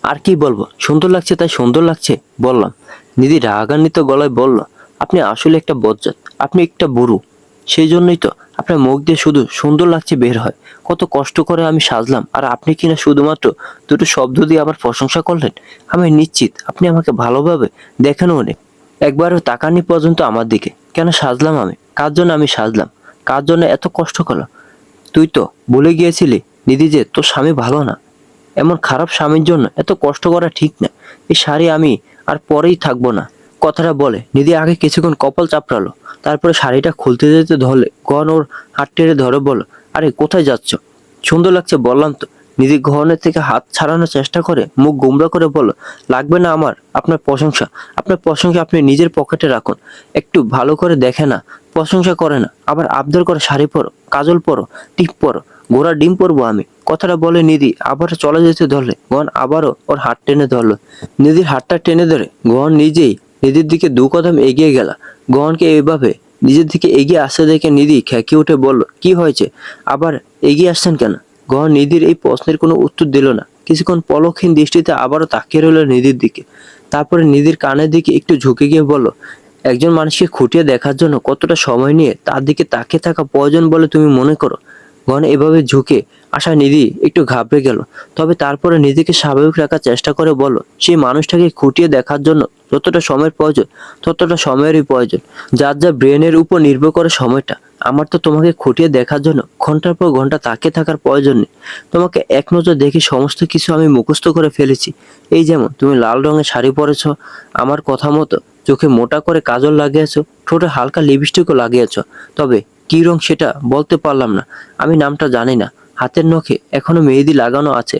আর কি বলবো, সুন্দর লাগছে তাই সুন্দর লাগছে বললাম। নিধি রাগান্বিত গলায় বলল, আপনি আসলে একটা বজ্জাত, আপনি একটা বুড়ো। সেই জন্যই তো আপনার মুখ দিয়ে শুধু সুন্দর লাগছে বের হয়। কত কষ্ট করে আমি সাজলাম, আর আপনি কিনা শুধুমাত্র দুটো শব্দ দিয়ে আমার প্রশংসা করলেন। আমি নিশ্চিত আপনি আমাকে ভালোভাবে দেখেনও নি, একবারও তাকানি পর্যন্ত আমার দিকে। কেন সাজলাম আমি? কার জন্য আমি সাজলাম? কার জন্য এত কষ্ট করলাম? তুই তো ভুলে গিয়েছিলি নিধি যে তোর স্বামী ভালো না। এমন খারাপ স্বামীর জন্য এত কষ্ট করা ঠিক না। এই শাড়ি আমি আর পরেই থাকবো না। কথাটা বলে নিধি আগে কিছুক্ষণ কপাল চাপড়ালো, তারপরে শাড়িটা খুলতে যেতে ধরলে গহন ওর হাত টেনে ধরে বলল, আরে কোথায় যাচ্ছ? সুন্দর লাগছে বললাম তো। নিধি গহনের থেকে হাত ছাড়ানোর চেষ্টা করে মুখ গোমড়া করে বলল, লাগবে না আমার আপনার প্রশংসা। আপনার প্রশংসা আপনি নিজের পকেটে রাখুন। একটু ভালো করে দেখে না, প্রশংসা করে না, আবার আবদার করে শাড়ি পরো, কাজল পরো, টিপ পরো, ঘোড়ার ডিম পরবো আমি। কথাটা বলে নিধি আবার চলে যেতে ধরলে গহন আবারও ওর হাত টেনে ধরলো। নিধির হাতটা টেনে ধরে গহন নিজেই নিধির দিকে 2 কদম এগিয়ে গেল। গহনকে এইভাবে নিজের দিকে এগিয়ে আসতে দেখে নিধি খেঁকিয়ে উঠে বলল, কি হয়েছে, আবার এগিয়ে আসছেন কেন? গহন নিধির এই প্রশ্নের কোনো উত্তর দিল না। কিছুক্ষণ পলকহীন দৃষ্টিতে আবারও তাকিয়ে রইল নিধির দিকে। তারপরে নিধির কানের দিকে একটু ঝুঁকে গিয়ে বলল, একজন মানুষকে খুঁটিয়ে দেখার জন্য কতটা সময় নিয়ে তার দিকে তাকিয়ে থাকা প্রয়োজন বলে তুমি মনে করো? গহন এভাবে ঝুঁকে আসা নিধি একটু ঘাবড়ে গেল। তবে তারপরে নিজেকে স্বাভাবিক রাখার চেষ্টা করে বলল, সেই মানুষটাকে খুঁটিয়ে দেখার জন্য যতটা সময়ের প্রয়োজন ততটা সময়েরই প্রয়োজন। যার যা ব্রেনের উপর নির্ভর করে সময়টা। আমার তো তোমাকে খুঁটিয়ে দেখার জন্য ঘন্টার পর ঘন্টা তাকিয়ে থাকার প্রয়োজন নেই। তোমাকে এক নজর দেখে সমস্ত কিছু আমি মুখস্থ করে ফেলেছি। এই যেমন তুমি লাল রঙের শাড়ি পরেছ, আমার কথা মতো চোখে মোটা করে কাজল লাগিয়েছো, ঠোঁটে হালকা লিপস্টিকও লাগিয়েছো। তবে কি রং সেটা বলতে পারলাম না, আমি নামটা জানি না। হাতের নখে এখনো মেহেদি লাগানো আছে।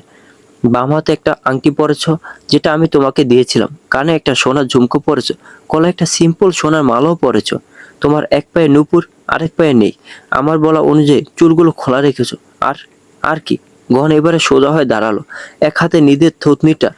বাম হাতে একটা আংটি পরেছো, যেটা আমি তোমাকে দিয়েছিলাম। কানে একটা সোনার ঝুমকো পরেছো, গলায় একটা সিম্পল সোনার মালাও পরেছো। তোমার এক পায়ে নূপুর, আরেক পায়ে নেই। আমার বলা অনুযায়ী চুলগুলো খোলা রেখেছো। আর আর কি? গহন এবারে সোজা হয়ে দাঁড়ালো। এক হাতে নিদের থুতনিটা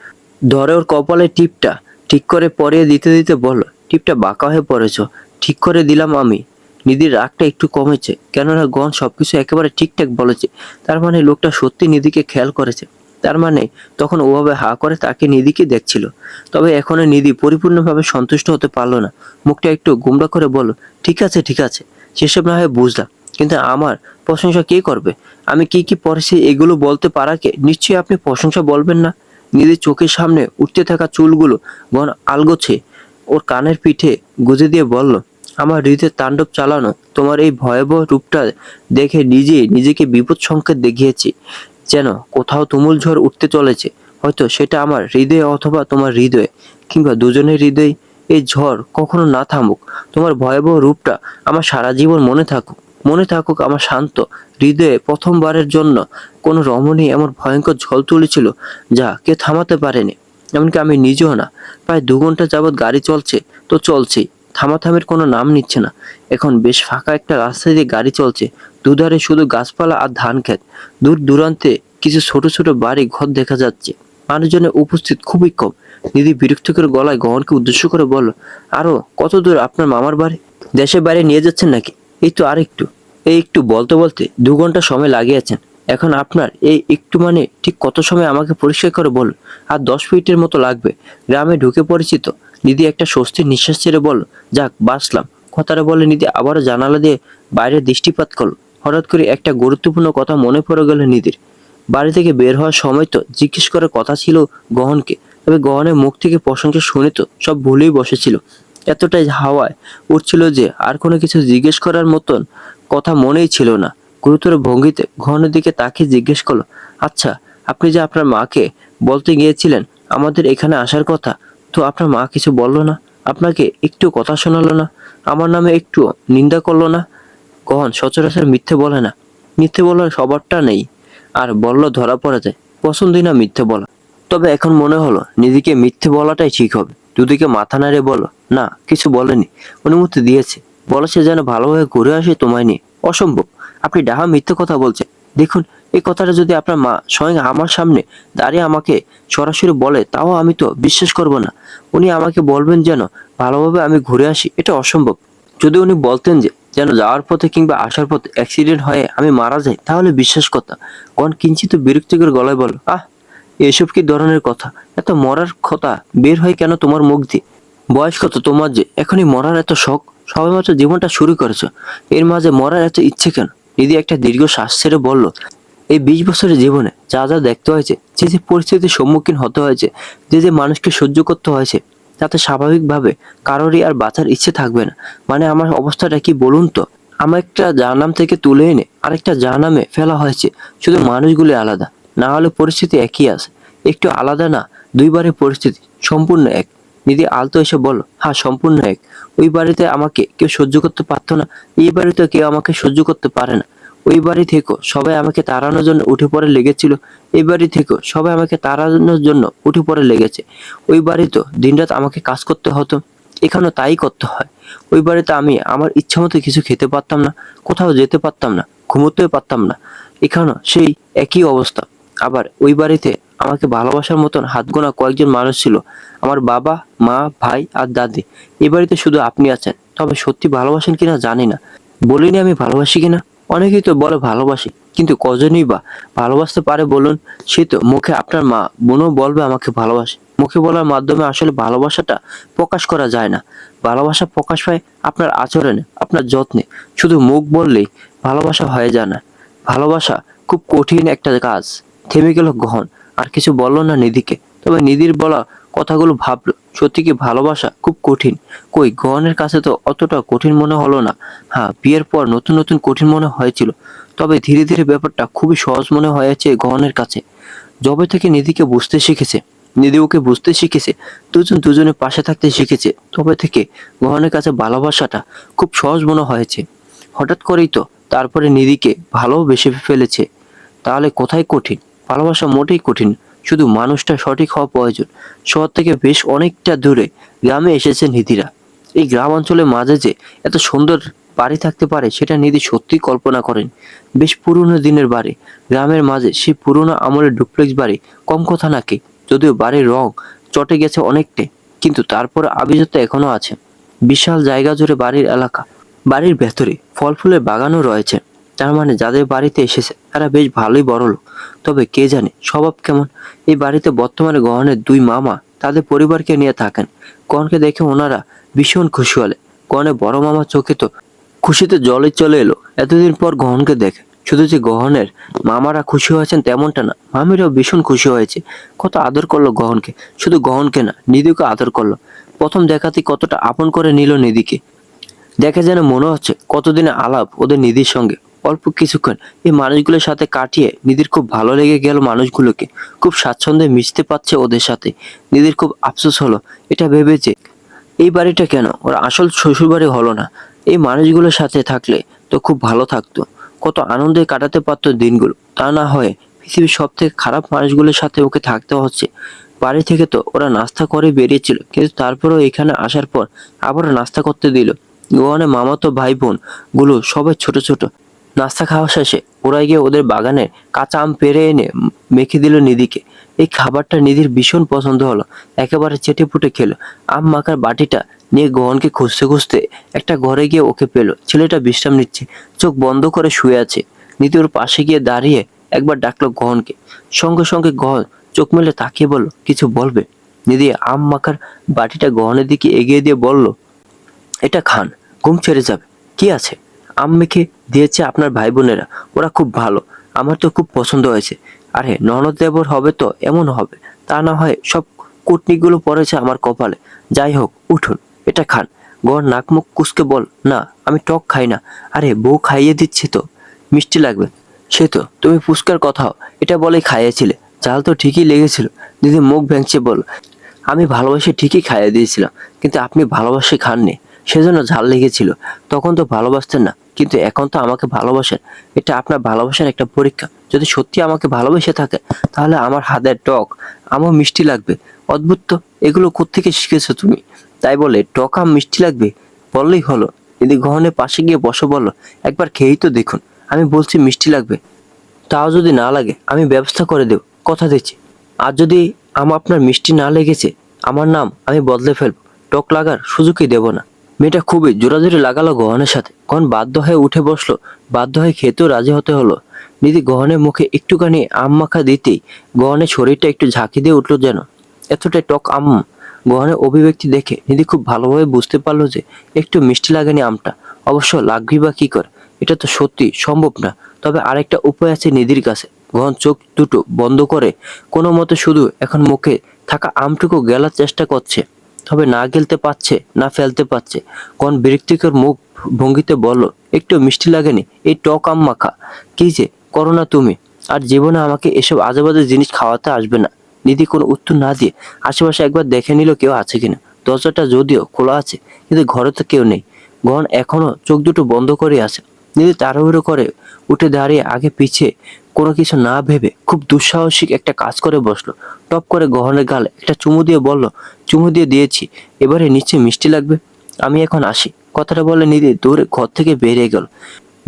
ধরে ওর কপালে টিপটা ঠিক করে পরিয়ে দিতে দিতে বলল, টিপটা বাঁকা হয়ে পড়েছো। ঠিক করে দিলাম আমি। নিধির রাগটা একটু কমেছে, কেননা গহন সবকিছু একেবারে ঠিকঠাক বলেছে। তার মানে লোকটা সত্যি নিধিকে খেয়াল করেছে। তার মানে তখন ওভাবে হা করে তাকে নিধিকে দেখছিল। তবে এখনো নিধি পরিপূর্ণভাবে সন্তুষ্ট হতে পারলো না। মুখটা একটু গুমরা করে বলল, ঠিক আছে ঠিক আছে, সেসব না হয় বুঝলাম, কিন্তু আমার প্রশংসা কে করবে? আমি কি কি পড়েছি এগুলো বলতে পারাকে নিশ্চয়ই আপনি প্রশংসা বলবেন না। নিধির চোখের সামনে উঠতে থাকা চুলগুলো গহন আলগোছে ওর কানের পিঠে গুজে দিয়ে বলল, আমার হৃদয়ে তাণ্ডব চালানো তোমার এই ভয়াবহ রূপটা দেখে নিজেই নিজেকে বিপদ সংকেত দেখিয়েছি। যেন কোথাও তুমুল ঝড় উঠতে চলেছে। হয়তো সেটা আমার হৃদয়ে অথবা তোমার হৃদয়ে, কিংবা দুজনের হৃদয়ে। এই ঝড় কখনো না থামুক। তোমার ভয়াবহ রূপটা আমার সারা জীবন মনে থাকুক। মনে থাকুক আমার শান্ত হৃদয়ে প্রথমবারের জন্য কোনো রমণী এমন ভয়ঙ্কর ঝড় তুলেছিল যা কেউ থামাতে পারেনি, এমনকি আমি নিজেও না। প্রায় 2 ঘন্টা যাবৎ গাড়ি চলছে তো চলছেই, থামাথামির কোনো নাম নিচ্ছে না। এখন বেশ ফাঁকা একটা রাস্তা দিয়ে গাড়ি চলছে। দুধারে শুধু গাছপালা আর ধান ক্ষেত। দূর দূরান্তে কিছু ছোট ছোট বাড়ি ঘর দেখা যাচ্ছে। মানুষজনের উপস্থিত খুবই কম। দিদি বিরক্তিকর গলায় গহনকে উদ্দেশ্য করে বলল, আরো কত দূর আপনার মামার বাড়ি? দেশের বাইরে নিয়ে যাচ্ছেন নাকি? এই তো আরেকটু। এই একটু বলতে বলতে 2 ঘন্টা সময় লাগিয়েছেন। এখন আপনার এই একটু মানে ঠিক কত সময় আমাকে পরিষ্কার করে বলুন। আর 10 মিনিটের মতো লাগবে। গ্রামে ঢুকে পড়েছি তো। দিদি একটা স্বস্তির নিঃশ্বাস ছেড়ে বলল, যাক বাঁচলাম। কথাটা বলে নিধি আবারও জানালা দিয়ে বাইরে দৃষ্টিপাত করলো। হঠাৎ করে একটা গুরুত্বপূর্ণ কথা মনে পড়ে গেল নিধির। বাড়ি থেকে বের হওয়ার সময় তো জিজ্ঞেস করার কথা ছিল গহনকে, তবে গহনের মুখ থেকে প্রশংসা শুনে তো সব ভুলেই বসেছিল। এতটাই হাওয়ায় উঠছিল যে আর কোনো কিছু জিজ্ঞেস করার মতন কথা মনেই ছিল না। গুরুতর ভঙ্গিতে গহনের দিকে তাকিয়ে জিজ্ঞেস করলো, আচ্ছা আপনি যে আপনার মাকে বলতে গিয়েছিলেন আমাদের এখানে আসার কথা, তো আপনার মা কিছু বললো না? আপনাকে একটু কথা শোনালো না? আমার নামে একটু নিন্দা করলো না? গহন সচরাচর মিথ্যে বলে না। মিথ্যে বলার স্বভাবটা নেই, আর বলল ধরা পড়ে যায়। পছন্দই না মিথ্যে বলা। তবে এখন মনে হলো নিধিকে মিথ্যে বলাটাই ঠিক হবে। দুদিকে মাথা নাড়ে বলো, না কিছু বলেনি, অনুমতি দিয়েছে, বলেছে যেন ভালোভাবে ঘুরে আসে তোমায় নিয়ে। অসম্ভব, আপনি ডাহা মিথ্যে কথা বলছেন। দেখুন, এই কথাটা যদি আপনার মা স্বয়ং আমার সামনে দাঁড়িয়ে আমাকে সরাসরি বলে, তাও আমি তো বিশ্বাস করব না। উনি আমাকে বলবেন যেন ভালোভাবে আমি ঘুরে আসি, এটা অসম্ভব। যদি উনি বলতেন যে যেন যাওয়ার পথে কিংবা আসার পথে অ্যাক্সিডেন্ট হয়ে আমি মারা যাই, তাহলে বিশ্বাস কথা। কোন কিঞ্চিত বিরক্তিকর গলায় বলো, এসব কি ধরনের কথা? এত মরার কথা বের হয় কেন তোমার মুখ দিয়ে? বয়স কত তোমার যে এখনই মরার এত শখ? সবেমাত্র জীবনটা শুরু করেছো, এর মাঝে মরার এত ইচ্ছে কেন? দিদি একটা দীর্ঘ শ্বাস ছেড়ে বলল, এই 20 বছরের জীবনে যা যা দেখতে হয়েছে, যে যে পরিস্থিতির সম্মুখীন হতে হয়েছে, যে যে মানুষকে সহ্য করতে হয়েছে, তাতে স্বাভাবিকভাবে কারোরই আর বাঁচার ইচ্ছে থাকবে না। মানে আমার অবস্থাটা কি বলুন তো? আমার একটা জাহান্নাম থেকে তুলে এনে আরেকটা জাহান্নামে ফেলা হয়েছে, শুধু মানুষগুলি আলাদা, না হলে পরিস্থিতি একই আছে। একটু আলাদা না, দুইবারের পরিস্থিতি সম্পূর্ণ এক। নিধি আলতো এসে বলল, হ্যাঁ সম্পূর্ণ এক। ওই বাড়িতে আমাকে কেউ সহ্য করতে পারতো না, এই বাড়িতে কেউ আমাকে সহ্য করতে পারে না। ওই বাড়ি থেকেও সবাই আমাকে তাড়ানোর জন্য উঠে পড়ে লেগেছিল, এই বাড়ি থেকেও সবাই আমাকে তাড়ানোর জন্য উঠে পড়ে লেগেছে। ওই বাড়িতে দিনরাত আমাকে কাজ করতে হতো, এখানেও তাই করতে হয়। ওই বাড়িতে আমি আমার ইচ্ছা মতো কিছু খেতে পারতাম না, কোথাও যেতে পারতাম না, ঘুমোতেও পারতাম না। এখানেও সেই একই অবস্থা। আবার ওই বাড়িতে আমাকে ভালোবাসার মতন হাত গোনা কয়েকজন মানুষ ছিল, আমার বাবা, মা, ভাই আর দাদি। এই বাড়িতে শুধু আপনি আছেন, তবে সত্যি ভালোবাসেন কিনা জানি না। বলিনি আমি ভালোবাসি কিনা? অনেকেই তো বলে ভালোবাসি, কিন্তু কজনই বা ভালোবাসতে পারে বলুন? সে তো মুখে আপনার মা বোনও বলবে আমাকে ভালোবাসে, মুখে বলার মাধ্যমে আসলে ভালোবাসাটা প্রকাশ করা যায় না। ভালোবাসা প্রকাশ পায় আপনার আচরণে, আপনার যত্নে। শুধু মুখ বললেই ভালোবাসা হয়ে যায় না। ভালোবাসা খুব কঠিন একটা কাজ। থেমে গেল গহন, আর কিছু বলল না নিধিকে। তবে নিধির বলা কথাগুলো ভাবলো, সত্যি কি ভালোবাসা খুব কঠিন? কই, গহনের কাছে তো অতটা কঠিন মনে হলো না। হ্যাঁ, বিয়ের পর নতুন নতুন কঠিন মনে হয়েছিল, তবে ধীরে ধীরে ব্যাপারটা খুবই সহজ মনে হয়েছে গহনের কাছে। যবে থেকে নিধিকে বুঝতে শিখেছে, নিধি ওকে বুঝতে শিখেছে, দুজন দুজনের পাশে থাকতে শিখেছে, তবে থেকে গহনের কাছে ভালোবাসাটা খুব সহজ মনে হয়েছে। হঠাৎ করেই তো তারপরে নিধিকে ভালোবেসে ফেলেছে। তাহলে কোথায় কঠিন? ভালোবাসা মোটেই কঠিন, শুধু মানুষটা সঠিক হওয়া প্রয়োজন। শহর থেকে বেশ অনেকটা দূরে গ্রামে এসেছে নিধিরা। এই গ্রাম অঞ্চলের মাঝে যে এত সুন্দর বাড়ি থাকতে পারে, সেটা নিধি সত্যি কল্পনা করেন। বেশ পুরনো দিনের বাড়ি, গ্রামের মাঝে সেই পুরনো আমলের ডুপ্লেক্স বাড়ি কম কথা নাকি? যদিও বাড়ির রং চটে গেছে অনেকটাই, কিন্তু তারপর আভিজাত্য এখনো আছে। বিশাল জায়গা জুড়ে বাড়ির এলাকা, বাড়ির ভেতরে ফল ফুলের বাগানও রয়েছে। তার মানে যাদের বাড়িতে এসেছে তারা বেশ ভালোই বড়লোক। তবে কে জানে স্বভাব কেমন? এই বাড়িতে বর্তমানে গহনের দুই মামা তাদের পরিবারকে নিয়ে থাকেন। গহনকে দেখে ওনারা ভীষণ খুশি হলে, গহনের বড় মামা চোখে তো খুশিতে জলে চলে এলো এতদিন পর গহনকে দেখে। শুধু যে গহনের মামারা খুশি হয়েছেন তেমনটা না, মামিরাও ভীষণ খুশি হয়েছে। কত আদর করলো গহনকে, শুধু গহনকে না, নিধিকে আদর করলো। প্রথম দেখাতে কতটা আপন করে নিল নিধিকে। দেখে যেন মনে হচ্ছে কতদিনে আলাপ ওদের নিধির সঙ্গে। অল্প কিছুক্ষণ এই মানুষগুলোর সাথে কাটিয়ে নিধির খুব ভালো লেগে গেল। মানুষগুলোকে খুব স্বাচ্ছন্দ্যে মিশতে পারছে ওদের সাথে। নিধির খুব আফসোস হলো এটা ভেবে যে এই বাড়িটা কেন ওর আসল শ্বশুর বাড়ি হলো না। এই মানুষগুলোর সাথে থাকলে তো খুব ভালো থাকতো, কত আনন্দে কাটাতে পারতো দিনগুলো। তা না হয়ে পৃথিবীর সব থেকে খারাপ মানুষগুলোর সাথে ওকে থাকতে হচ্ছে। বাড়ি থেকে তো ওরা নাস্তা করে বেরিয়েছিল, কিন্তু তারপরেও এখানে আসার পর আবারও নাস্তা করতে দিল। গোয়ানে মামাতো ভাই বোন গুলো সবাই ছোট ছোট। নাস্তা খাওয়া শেষে ওরা গিয়ে ওদের বাগানে কাঁচা আম পেড়ে এনে মেখে দিল নিধিকে। এই খাবারটা নিধির ভীষণ পছন্দ হলো, একেবারে চেটে পুটে খেলো। আম মাখার বাটিটা নিয়ে গহনকে খুঁজতে খুঁজতে একটা ঘরে গিয়ে ওকে পেলো। ছেলেটা বিশ্রাম নিচ্ছে, চোখ বন্ধ করে শুয়ে আছে। নিধি ওর পাশে গিয়ে দাঁড়িয়ে একবার ডাকলো গহনকে। সঙ্গে সঙ্গে গহন চোখ মেলে তাকিয়ে বলল, কিছু বলবে? নিধি আম মাখার বাটিটা গহনের দিকে এগিয়ে দিয়ে বলল, এটা খান, ঘুম ছেড়ে যাবে। কি আছে? আম মেখে দিয়েছে আপনার ভাই বোনেরা, ওরা খুব ভালো, আমার তো খুব পছন্দ হয়েছে। আরে ননদ দেবর হবে তো এমন হবে, তা না হয় সব কুটনিগুলো পড়েছে আমার কপালে। যাই হোক, উঠুন, এটা খান। গড় নাক মুখ কুচকে বল, না আমি টক খাই না। আরে বউ খাইয়ে দিচ্ছে তো, মিষ্টি লাগবে। সে তো তুমি ফুচকার কথাও এটা বলেই খাইয়েছিলে, ঝাল তো ঠিকই লেগেছিল। দিদি মুখ ভেঙচে বল, আমি ভালোবাসে ঠিকই খাইয়ে দিয়েছিলাম, কিন্তু আপনি ভালোবাসে খাননি, সেজন্য ঝাল লেগেছিল। তখন তো ভালোবাসতেন না, কিন্তু এখন তো আমাকে ভালোবাসেন। এটা আপনার ভালোবাসার একটা পরীক্ষা। যদি সত্যি আমাকে ভালোবেসে থাকে, তাহলে আমার হাতের টক আমার মিষ্টি লাগবে। অদ্ভুত তো, এগুলো কোত্থেকে শিখেছো তুমি? তাই বলে টক আম মিষ্টি লাগবে বললেই হলো? নিধি গহনের পাশে গিয়ে বসে বলল, একবার খেয়েই তো দেখুন। আমি বলছি মিষ্টি লাগবে, তাও যদি না লাগে আমি ব্যবস্থা করে দেব, কথা দিচ্ছি। আর যদি আপনার মিষ্টি না লেগেছে, আমার নাম আমি বদলে ফেলবো, টক লাগার সুযোগই দেব না। মেয়েটা খুবই জোরাজুরি লাগালো গহনের সাথে। গহন বাধ্য হয়ে উঠে বসলো, বাধ্য হয়ে খেতেও রাজি হতে হলো। নিধি গহনের মুখে একটুখানি আম মাখা দিতেই গহনের শরীরটা একটু ঝাঁকি দিয়ে উঠলো যেন। এতটাই টক আম। গহনের অভিব্যক্তি দেখে নিধি খুব ভালোভাবে বুঝতে পারলো যে একটু মিষ্টি লাগেনি আমটা। অবশ্য লাগবেই বা কি করে, এটা তো সত্যি সম্ভব না। তবে আরেকটা উপায় আছে নিধির কাছে। গহন চোখ দুটো বন্ধ করে কোনো মতে শুধু এখন মুখে থাকা আমটুকু গেলার চেষ্টা করছে, তবে না গেলতে পারছে না ফেলতে পারছে। গহন বিরক্তিকর মুখ ভঙ্গিতে বলল, একটু মিষ্টি লাগেনি এই টক আম মাখা? কি যে করো না তুমি, আর জীবনে আমাকে এসব আজেবাজে জিনিস খাওয়াতে আসবে না। নিধি কোনো উত্তর না দিয়ে আশেপাশে একবার দেখে নিল কেউ আছে কিনা। দরজাটা যদিও খোলা আছে, কিন্তু ঘরে তো কেউ নেই। গহন এখনো চোখ দুটো বন্ধ করে আছে। নিধি তাড়াহুড়ো করে উঠে দাঁড়িয়ে আগে পিছে কোনো কিছু না ভেবে খুব দুঃসাহসিক একটা কাজ করে বসলো। টপ করে গহনের গালে একটা চুমু দিয়ে বলল, চুমু দিয়ে দিয়েছি, এবারে নিশ্চয়ই মিষ্টি লাগবে। আমি এখন আসি। কথাটা বলে নিধি দৌড়ে ঘর থেকে বেরিয়ে গেল।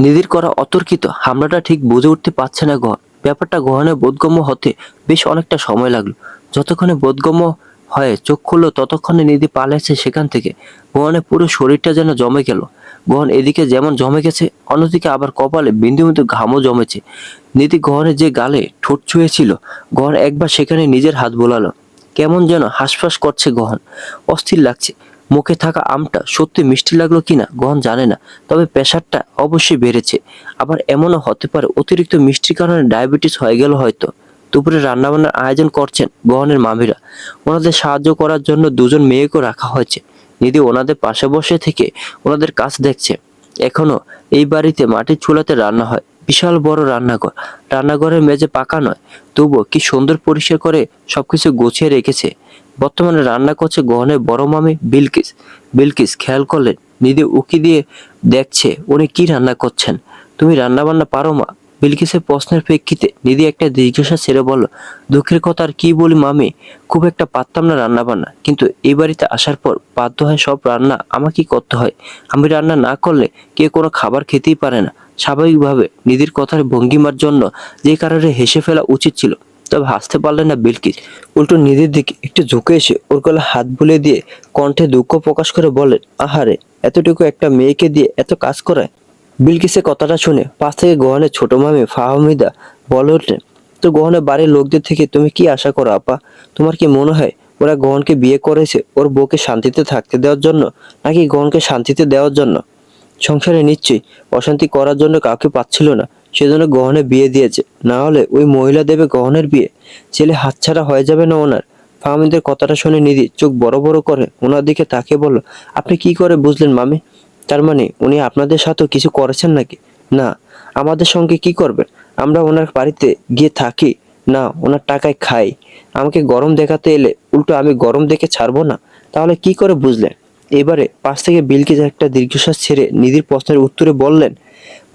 নিধির করা অতর্কিত হামলাটা ঠিক বুঝে উঠতে পারছে না গহন। ব্যাপারটা গহনের বোধগম্য হতে বেশ অনেকটা সময় লাগলো। যতক্ষণে বোধগম্য হয়ে চোখ খুললো, ততক্ষণে নিধি পালিয়েছে সেখান থেকে। গহনের পুরো শরীরটা যেন জমে গেল। গহন এদিকে যেমন জমে গেছে, অন্যদিকে আবার কপালে বিন্দু বিন্দু ঘামও জমেছে। নিধি গহনের যে গালে ঠোঁট ছুঁয়েছিল, গহন একবার সেখানে নিজের হাত বোলালো। কেমন যেন হাঁসফাঁস করছে গহন, অস্থির লাগছে। মুখে থাকা আমটা সত্যি মিষ্টি লাগলো কিনা গহন জানে না, তবে প্রেশারটা অবশ্যই বেড়েছে। আবার এমনও হতে পারে অতিরিক্ত মিষ্টির কারণে ডায়াবেটিস হয়ে গেল হয়তো। দুপুরে রান্নাবান্নার আয়োজন করছেন গহনের মামিরা। ওনাদের সাহায্য করার জন্য দুজন মেয়েকেও রাখা হয়েছে। নিধি ওনাদের পাশে বসে থেকে ওনাদের কাজ দেখছে। এখনো এই বাড়িতে মাটির চুলাতে রান্না হয়। বিশাল বড় রান্নাঘর। রান্নাঘরের মেঝে পাকা নয়, তবুও কি সুন্দর পরিষ্কার করে সবকিছু গুছিয়ে রেখেছে। বর্তমানে রান্না করছে গহনের বড় মামি বিলকিস। বিলকিস খেয়াল করলেন নিধি উকি দিয়ে দেখছে উনি কি রান্না করছেন। তুমি রান্না বান্না পারো মা? বিলকিসের প্রশ্নের প্রেক্ষিতে নিধি একটা দীর্ঘশ্বাস ছেড়ে বলল, দুঃখের কথা আর কি বলি মামি, খুব একটা পারতাম না রান্না বান্না, কিন্তু এই বাড়িতে আসার পর বাধ্য হয় সব রান্না আমাকেই করতে হয়। আমি রান্না না করলে কেউ কোনো খাবার খেতেই পারে না। স্বাভাবিকভাবে নিধির কথার ভঙ্গিমার জন্য যে কারণে হেসে ফেলা উচিত ছিল, তবে হাসতে পারলেন না বিলকিস। উল্টো নিধির দিকে একটু ঝুঁকে এসে ওর গলা হাত বুলিয়ে দিয়ে কণ্ঠে দুঃখ প্রকাশ করে বলেন, আহারে, এতটুকু একটা মেয়েকে দিয়ে এত কাজ করায়। বিলকিসের কথাটা শুনে পাশ থেকে গহনের ছোট মামি ফাহমিদা বলে উঠলেন, তো গহনের বাড়ির লোকদের থেকে তুমি কি আশা করো আপা? তোমার কি মনে হয় ওরা গহনকে বিয়ে করেছে ওর বউকে শান্তিতে থাকতে দেওয়ার জন্য, নাকি গহনকে শান্তিতে দেওয়ার জন্য? সংসারে নিশ্চয়ই অশান্তি করার জন্য কাউকে পাচ্ছিল না, সেজন্য গহনের বিয়ে দিয়েছে। না হলে ওই মহিলা দেবে গহনের বিয়ে? ছেলে হাতছাড়া হয়ে যাবে না ওনার। ফাহমিদের কথাটা শুনে নিধি চোখ বড় বড় করে ওনার দিকে তাকিয়ে বলল, আপনি কি করে বুঝলেন মামি? তার মানে উনি আপনাদের সাথেও কিছু করেছেন নাকি? না। আমাদের সঙ্গে কি করবেন? আমরা ওনার বাড়িতে গিয়ে থাকি না ওনার টাকায় খাই? আমাকে গরম দেখাতে এলে উল্টো আমি গরম দেখে ছাড়বো না? তাহলে কি করে বুঝলেন? এবারে পাশ থেকে বিলকিস একটা দীর্ঘশ্বাস ছেড়ে নিধির প্রশ্নের উত্তরে বললেন,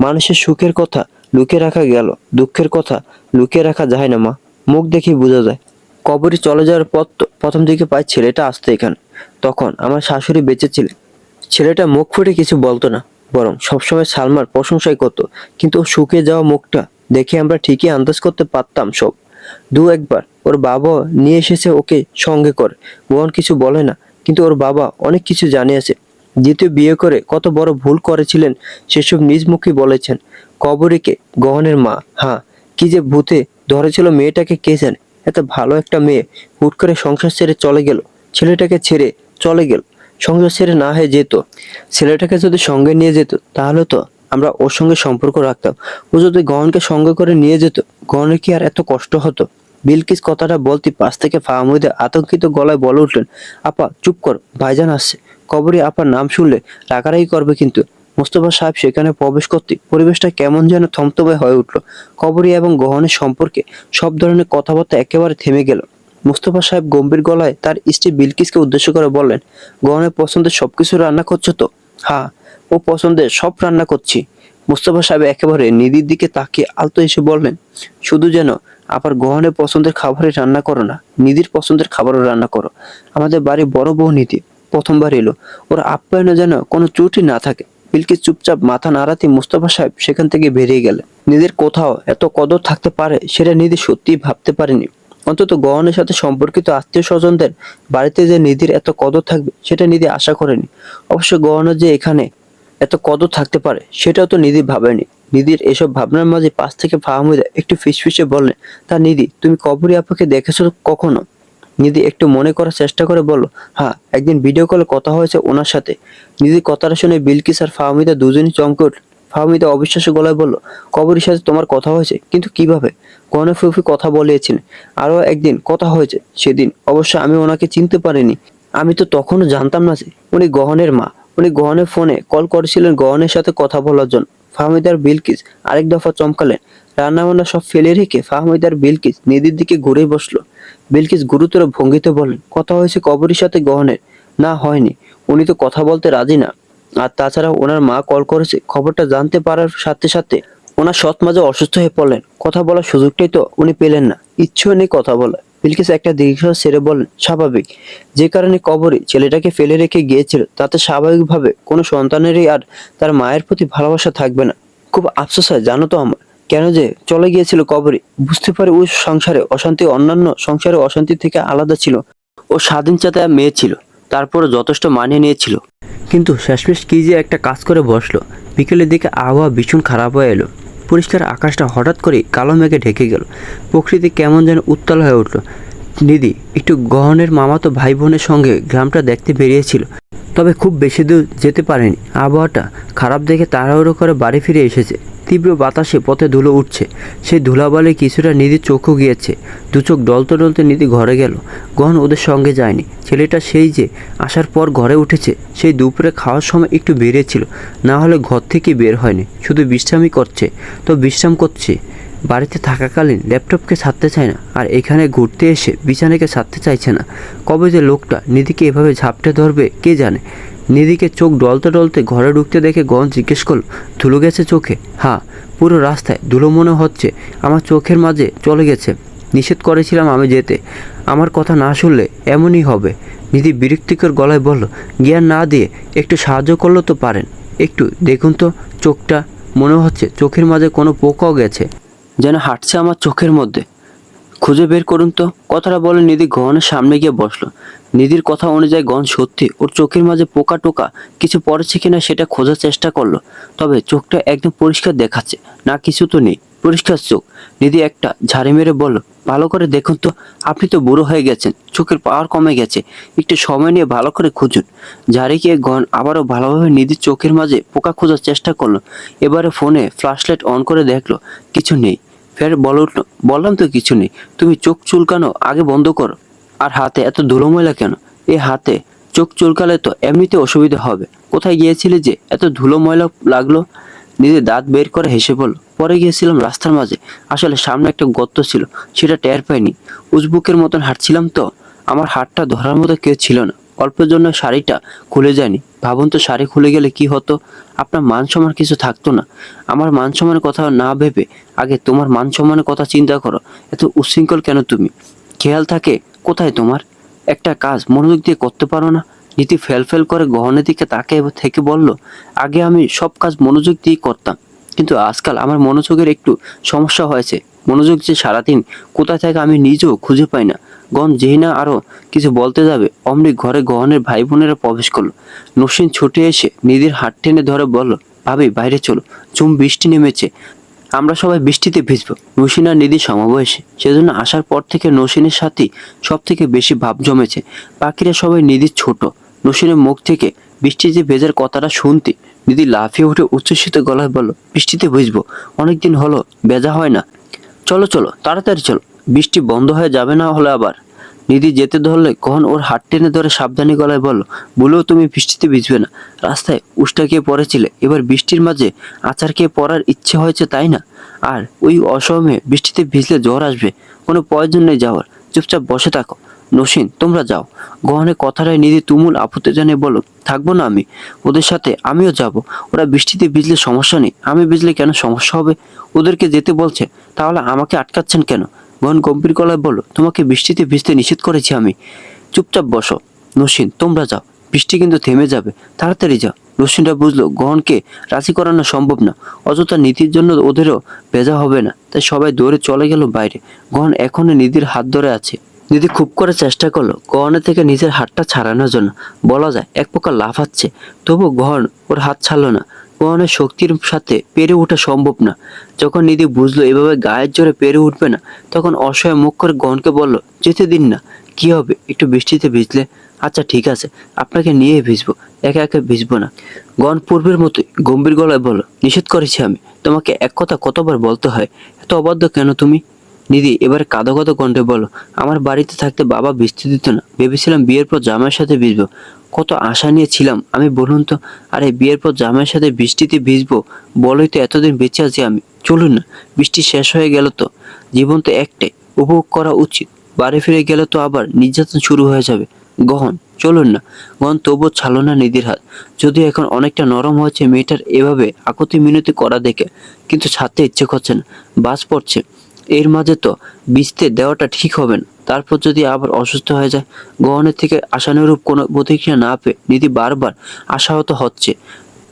মানুষের সুখের কথা লুকিয়ে রাখা গেল, দুঃখের কথা লুকিয়ে রাখা যায় না মা, মুখ দেখেই বোঝা যায়। কবরী চলে যাওয়ার পর তো প্রথম দিকে পাই ছেলেটা আসতো এখানে, তখন আমার শাশুড়ি বেঁচে ছিলেন। ছেলেটা মুখ ফুটে কিছু বলতো না, বরং সবসময় সালমার প্রশংসাই করতো। কিন্তু ওর শুকিয়ে যাওয়া মুখটা দেখে আমরা ঠিকই আন্দাজ করতে পারতাম সব। দু একবার ওর বাবা নিয়ে এসেছে ওকে সঙ্গে করে। গহন কিছু বলে না, কিন্তু ওর বাবা অনেক কিছু জানিয়েছে। দ্বিতীয় বিয়ে করে কত বড় ভুল করেছিলেন সেসব নিজ মুখে বলেছেন। কবরীকে গহনের মা, হ্যাঁ, কি যে ভূতে ধরেছিল মেয়েটাকে কে জানে। এত ভালো একটা মেয়ে হুট করে সংসার ছেড়ে চলে গেল, ছেলেটাকে ছেড়ে চলে গেল। সংসার ছেড়ে না হয়ে যেত, ছেলেটাকে যদি সঙ্গে নিয়ে যেত তাহলে তো আমরা ওর সঙ্গে সম্পর্ক রাখতাম। ও যদি গহনকে সঙ্গে করে নিয়ে যেত, গহনের কি আর এত কষ্ট হতো? বিলকিস কথাটা বলতে পাশ থেকে ফাহমিদা আতঙ্কিত গলায় বলে উঠলেন, আপা চুপ কর, ভাইজান আসছে। কবরী আপার নাম শুনলে রাগারাগি করবে কিন্তু। মোস্তফা সাহেব সেখানে প্রবেশ করতে পরিবেশটা কেমন যেন থমথমে হয়ে উঠল। কবরী এবং গহনের সম্পর্কে সব ধরনের কথাবার্তা একেবারে থেমে গেল। মুস্তফা সাহেব গম্ভীর গলায় তার স্ত্রী বিলকিসকে উদ্দেশ্য করে বললেন, গহনের পছন্দের সবকিছু রান্না করছো তো? হ্যাঁ, ও পছন্দের সব রান্না করছি। মুস্তফা সাহেব একেবারে নিধির দিকে তাকিয়ে আলতো এসে বললেন, শুধু যেন আবার গহনের পছন্দের খাবারই রান্না করো না, নিধির পছন্দের খাবারও রান্না করো। আমাদের বাড়ি বড় বউ নিধি প্রথমবার এলো, ওর আপ্যায়নে যেন কোনো ত্রুটি না থাকে। বিলকিস চুপচাপ মাথা নাড়াতে মুস্তফা সাহেব সেখান থেকে বেরিয়ে গেলেন। নিধির কোথাও এত কদর থাকতে পারে সেটা নিধি সত্যিই ভাবতে পারেনি। অন্তত গহনের সাথে সম্পর্কিত আত্মীয় স্বজনদের বাড়িতে যে নিধির এত কদর থাকবে সেটা নিধি আশা করেনি। অবশ্য গহনের যে এখানে এত কদর থাকতে পারে সেটাও তো নিধি ভাবেনি। নিধির এসব ভাবনার মাঝে পাশ থেকে ফাহমিদা একটু ফিসফিসে বললেন, তা নিধি, তুমি কবরী আপাকে দেখেছো কখনো? নিধি একটু মনে করার চেষ্টা করে বলল, হ্যাঁ, একদিন ভিডিও কলে কথা হয়েছে ওনার সাথে। নিধির কথাটা শুনে বিলকিস আর ফাহমিদা দুজনই চমকে উঠল। ফাহমিদা অবিশ্বাস্য গলায় বলল, কবরীর সাথে তোমার কথা হয়েছে? কিন্তু কিভাবে? গহনা ফুফি কথা বলিয়েছিলেন, আরো একদিন কথা হয়েছে। সেদিন অবশ্য আমি ওনাকে চিনতে পারিনি। আমি তো তখনও জানতাম না যে উনি গহনের মা। উনি গহনের ফোনে কল করেছিলেন গহনের সাথে কথা বলার জন্য। ফাহমিদার বিলকিস আরেক দফা চমকালেন। রান্না বান্না সব ফেলে রেখে ফাহমিদার বিলকিস নিধির দিকে ঘুরে বসলো। বিলকিস গুরুতর ভঙ্গিতে বললেন, কথা হয়েছে কবরীর সাথে গহনের? না, হয়নি। উনি তো কথা বলতে রাজি না। আর তাছাড়া ওনার মা কল করেছে, খবরটা জানতে পারার সাথে সাথে ওনার সৎ মাঝে অসুস্থ হয়ে পড়লেন। কথা বলার সুযোগটাই তো উনি পেলেন না, ইচ্ছেও নেই কথা বলা। বিলকিস একটা দীর্ঘশ্বাস ছেড়ে বললেন, স্বাভাবিক। যে কারণে কবরী ছেলেটাকে ফেলে রেখে গিয়েছিল তাতে স্বাভাবিকভাবে কোনো সন্তানেরই আর তার মায়ের প্রতি ভালোবাসা থাকবে না। খুব আফসোস হয় জানো তো আমার, কেন যে চলে গিয়েছিল কবরী। বুঝতে পারে ওই সংসারে অশান্তি অন্যান্য সংসারে অশান্তি থেকে আলাদা ছিল। ও স্বাধীন চেতা মেয়ে ছিল, তারপরও যথেষ্ট মানিয়ে নিয়েছিল। কিন্তু শেষমেশ কি যে একটা কাজ করে বসলো। বিকেলের দিকে আবহাওয়া ভীষণ খারাপ হয়ে এলো। পরিষ্কার আকাশটা হঠাৎ করে কালো মেঘে ঢেকে গেল। প্রকৃতি কেমন যেন উত্তাল হয়ে উঠল। নিধি একটু গহনের মামাতো ভাই বোনের সঙ্গে গ্রামটা দেখতে বেরিয়েছিল, তবে খুব বেশি দূর যেতে পারেনি। আবহাওয়াটা খারাপ দেখে তাড়াহুড়ো করে বাড়ি ফিরে এসেছে। তীব্র বাতাসে পথে ধুলো উঠছে। সেই ধুলাবালি কিছুটা নিধির চোখও গিয়েছে। দু চোখ ডলতে ডলতে নিধি ঘরে গেল। গহন ওদের সঙ্গে যায়নি। ছেলেটা সেই যে আসার পর ঘরে উঠেছে, সেই দুপুরে খাওয়ার সময় একটু বেরিয়েছিল, না হলে ঘর থেকে বের হয়নি। শুধু বিশ্রামই করছে, তো বিশ্রাম করছে। বাড়িতে থাকাকালীন ল্যাপটপকে ছাড়তে চায় না, আর এখানে ঘুরতে এসে বিছানাকে ছাড়তে চাইছে না। কবে যে লোকটা নিধিকে এভাবে ঝাপটে ধরবে কে জানে। নিধিকে চোখ ডলতে ডলতে ঘরে ঢুকতে দেখে গহন জিজ্ঞেস করল, ধুলো গেছে চোখে? হ্যাঁ, পুরো রাস্তায় ধুলো মনে হচ্ছে আমার চোখের মাঝে চলে গেছে। নিষেধ করেছিলাম আমি যেতে, আমার কথা না শুনলে এমনই হবে। নিধি বিরক্তিকর গলায় বলল, জ্ঞান না দিয়ে একটু সাহায্য করলে তো পারেন। একটু দেখুন তো চোখটা, মনে হচ্ছে চোখের মাঝে কোনো পোকাও গেছে, যেন হাঁটছে আমার চোখের মধ্যে। খুঁজে বের করুন তো। কথাটা বলে নিধি গহনের সামনে গিয়ে বসলো। নিধির কথা অনুযায়ী গহন সত্যি ওর চোখের মাঝে পোকা টোকা কিছু পড়েছে কিনা সেটা খোঁজার চেষ্টা করলো। তবে চোখটা একদম পরিষ্কার দেখাচ্ছে, না কিছু তো নেই, পরিষ্কার চোখ। নিধি একটা ঝাড়ি মেরে বলল, ভালো করে দেখুন তো, আপনি তো বুড়ো হয়ে গেছেন, চোখের পাওয়ার কমে গেছে, একটু সময় নিয়ে ভালো করে খুঁজুন। ঝাড়ি গিয়ে গহন আবারও ভালোভাবে নিধির চোখের মাঝে পোকা খোঁজার চেষ্টা করলো। এবারে ফোনে ফ্ল্যাশলাইট অন করে দেখলো, কিছু নেই। ফের বলে উঠলো, বললাম তো কিছু নেই, তুমি চোখ চুলকানো আগে বন্ধ করো। আর হাতে এত ধুলো ময়লা কেন? এই হাতে চোখ চুলকালে তো এমনিতে অসুবিধা হবে। কোথায় গিয়েছিলে যে এত ধুলো ময়লা লাগলো? নিজে দাঁত বের করে হেসে বলল, পরে গিয়েছিলাম রাস্তার মাঝে, আসলে সামনে একটা গর্ত ছিল, সেটা টের পাইনি। উজবুকের মতন হাঁটছিলাম তো, আমার হাতটা ধরার মতো কেউ ছিল না। অল্পের জন্য শাড়িটা খুলে যায়নি। ভাবুন তো, শাড়ি খুলে গেলে কি হতো? আপনার মান সম্মান কিছু থাকতো না। আমার মান সম্মানের কথা না ভেবে আগে তোমার মান সম্মানের কথা চিন্তা করো। এত উচ্ছৃঙ্খল কেন তুমি? খেয়াল থাকে কোথায় তোমার? একটা কাজ মনোযোগ দিয়ে করতে পারো না? নীতি ফেল করে গহনের দিকে তাকে থেকে বলল, আগে আমি সব কাজ মনোযোগ দিয়ে করতাম, কিন্তু আজকাল আমার মনোযোগের একটু সমস্যা হয়েছে। মনোযোগ যে সারাদিন কোথায় থাকে আমি নিজেও খুঁজে পাই না। গহন যেই না আরো কিছু বলতে যাবে, অমনি ঘরে গহনের ভাই বোনেরা প্রবেশ করলো। নসীন ছুটে এসে নিধির হাত টেনে ধরে বলল, ভাবি বাইরে চলো, বৃষ্টি নেমেছে, আমরা সবাই বৃষ্টিতে ভিজবো। নসীন আর নিধি সমবয়সী, সেজন্য আসার পর থেকে নসীনের সাথেই সব থেকে বেশি ভাব জমেছে। বাকিরা সবাই নিধির ছোট। নসীনের মুখ থেকে বৃষ্টিতে ভেজার কথাটা শুনতে নিধি লাফিয়ে উঠে উচ্ছ্বসিত গলায় বলল, বৃষ্টিতে ভিজবো? অনেকদিন হলো ভেজা হয় না। চলো চলো, তাড়াতাড়ি চলো, বৃষ্টি বন্ধ হয়ে যাবে না হলে আবার। নিধি যেতে ধরলে গহন ওর হাত টেনে ধরে সাবধানী গলায় বলল, বলেও তুমি বৃষ্টিতে ভিজবে না? রাস্তায় উষ্টা খেয়ে পড়েছিলে, এবার বৃষ্টির মাঝে আচার খেয়ে পড়ার ইচ্ছে হয়েছে তাই না? আর ওই অসময়ে বৃষ্টিতে ভিজলে জ্বর আসবে, কোনো প্রয়োজন নেই যাওয়ার। চুপচাপ বসে থাকো। নসীন, তোমরা যাও। গহনের কথাটায় নিধি তুমুল আপত্তি জানিয়ে বলল, থাকবো না আমি, ওদের সাথে আমিও যাব। ওরা বৃষ্টিতে ভিজলে সমস্যা নেই, আমি ভিজলে কেন সমস্যা হবে? ওদেরকে যেতে বলছে, তাহলে আমাকে আটকাচ্ছেন কেন? গহন গম্ভীর গলায় বলল, তোমাকে বৃষ্টিতে ভিজতে নিষেধ করেছি আমি। চুপচাপ বসো। নসীন, তোমরা যাও, বৃষ্টি কিন্তু থেমে যাবে, তাড়াতাড়ি যাও। নসীনরা বুঝলো গহনকে রাজি করানো সম্ভব না, অযথা নিধির জন্য ওদেরও ভেজা হবে না, তাই সবাই দৌড়ে চলে গেল বাইরে। গহন এখনো নিধির হাত ধরে আছে। নিধি খুব করে চেষ্টা করলো গহনের থেকে নিজের হাতটা ছাড়ানোর জন্য, বলা যায় এক প্রকার লাফাচ্ছে, তবু গহন ওর হাত ছাড়লো না। গহনের শক্তির সাথে পেরে ওঠা সম্ভব না। যখন নিধি বুঝলো এভাবে গায়ের জোরে পেরে উঠবে না, তখন অসহায় মুখ করে গহনকে বলল, যেতে দিন না, কি হবে একটু বৃষ্টিতে ভিজলে? আচ্ছা ঠিক আছে, আপনাকে নিয়ে ভিজবো, একা একা ভিজবো না। গহন পূর্বের মতোই গম্ভীর গলায় বলল, নিষেধ করেছি আমি, তোমাকে এক কথা কতবার বলতে হয়, এত অবাধ্য কেন তুমি? নিধি এবারে কাঁদো কাঁদো কণ্ঠে বলো, আমার বাড়িতে থাকতে বাবা ভিজতে দিত না, ভেবেছিলাম বিয়ের পর জামাইয়ের সাথে ভিজবো, কত আশা নিয়ে ছিলাম আমি বলুন তো। আরে বিয়ের পর জামাইয়ের সাথে বৃষ্টিতে ভিজবো বলেই তো এতদিন বেঁচে আছি আমি। চলুন না, বৃষ্টি শেষ হয়ে গেল তো, জীবন তো একটাই, উপভোগ করা উচিত। বাড়ি ফিরে গেলে তো আবার নির্যাতন শুরু হয়ে যাবে। গহন, চলুন না। গহন তবুও ছাড়লো না নিধির হাত, যদিও এখন অনেকটা নরম হয়েছে মেয়েটার এভাবে আকুতি মিনতি করা দেখে, কিন্তু ছাড়তে ইচ্ছে করছে না, বাস পড়ছে। এর মাঝে তো ভিজতে দেওয়াটা ঠিক হবে না, তারপর যদি আবার অসুস্থ হয়ে যায়। গহনের থেকে আশানুরূপ কোনো প্রতিক্রিয়া না পেয়ে নিধি বারবার আশাহত হচ্ছে,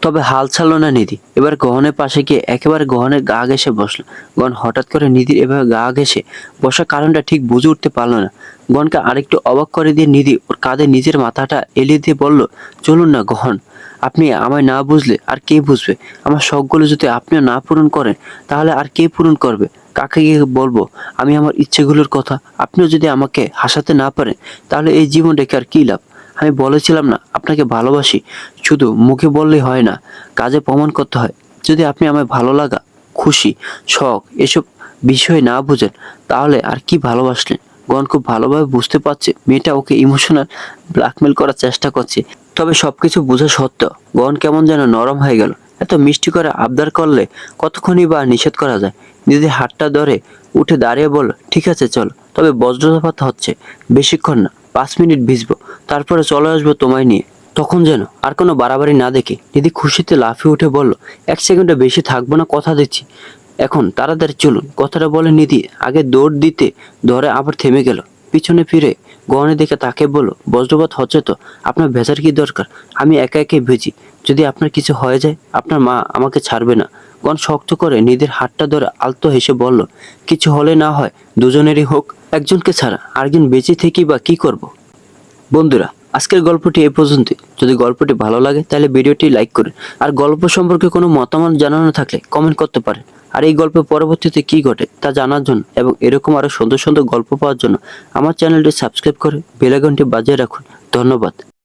তবে হাল ছাড়লো না নিধি। এবার গহনের পাশে গিয়ে একেবারে গহনের গা ঘেঁষে বসলো। গহন হঠাৎ করে নিধির এভাবে গা ঘেঁষে বসার কারণটা ঠিক বুঝে উঠতে পারলো না। গহনকে আরেকটু অবাক করে দিয়ে নিধি ওর কাঁধে নিজের মাথাটা এলিয়ে দিয়ে বলল, চলুন না গহন, আপনি আমায় না বুঝলে আর কে বুঝবে? আমার শখগুলো যদি আপনিও না পূরণ করেন, তাহলে আর কে পূরণ করবে? কাকে গিয়ে বলবো আমি আমার ইচ্ছেগুলোর কথা? আপনিও যদি আমাকে হাসাতে না পারেন, তাহলে এই জীবন রেখে আর কি লাভ? আমি বলেছিলাম না আপনাকে ভালোবাসি, শুধু মুখে বললেই হয় না, কাজে প্রমাণ করতে হয়। যদি আপনি আমায় ভালো লাগা, খুশি, শখ এসব বিষয় না বুঝেন, তাহলে আর কি ভালোবাসলেন? গন খুব ভালোভাবে বুঝতে পারছে মেয়েটা ওকে ইমোশনাল ব্ল্যাকমেল করার চেষ্টা করছে, তবে সবকিছু বোঝা সত্ত্বেও গন কেমন যেন নরম হয়ে গেল। এত মিষ্টি করে আবদার করলে কতক্ষণই বা নিষেধ করা যায়? দিদি হাতটা ধরে উঠে দাঁড়িয়ে বলল, ঠিক আছে চলো, তবে বজ্রপাত হচ্ছে, বেশিক্ষণ না, 5 মিনিট ভিজবো, তারপরে চলে আসবো তোমায় নিয়ে। তখন যেন আর কোনো বাড়াবাড়ি না দেখে দিদি খুশিতে লাফিয়ে উঠে বলল, 1 সেকেন্ডে বেশি থাকবো না, কথা দিচ্ছি। এখন তাড়াতাড়ি চলুন। কথাটা বলে নিধি আগে দৌড় দিতে ধরে আবার থেমে গেল। পিছনে ফিরে গহনে দেখে তাকে বলল, বজ্রপাত হচ্ছে তো, আপনার ভেজার কি দরকার? আমি একা একাই ভেজি, যদি আপনার কিছু হয়ে যায় আপনার মা আমাকে ছাড়বে না। গন শক্ত করে নিধির হাতটা ধরে আলতো হেসে বলল, কিছু হলে না হয় দুজনেরই হোক, একজনকে ছাড়া আরেকজন বেঁচে থেকেই বা কি করব? বন্ধুরা, আজকের গল্পটি এই পর্যন্তই। যদি গল্পটি ভালো লাগে তাহলে ভিডিওটি লাইক করুন, আর গল্প সম্পর্কে কোনো মতামত জানানো থাকলে কমেন্ট করতে পারেন। আর এই গল্পের পরবর্তীতে কি ঘটে তা জানার জন্য এবং এরকম আরো সুন্দর সুন্দর গল্প পাওয়ার জন্য আমার চ্যানেলটি সাবস্ক্রাইব করে বেল আইকনটি বাজিয়ে রাখুন। ধন্যবাদ।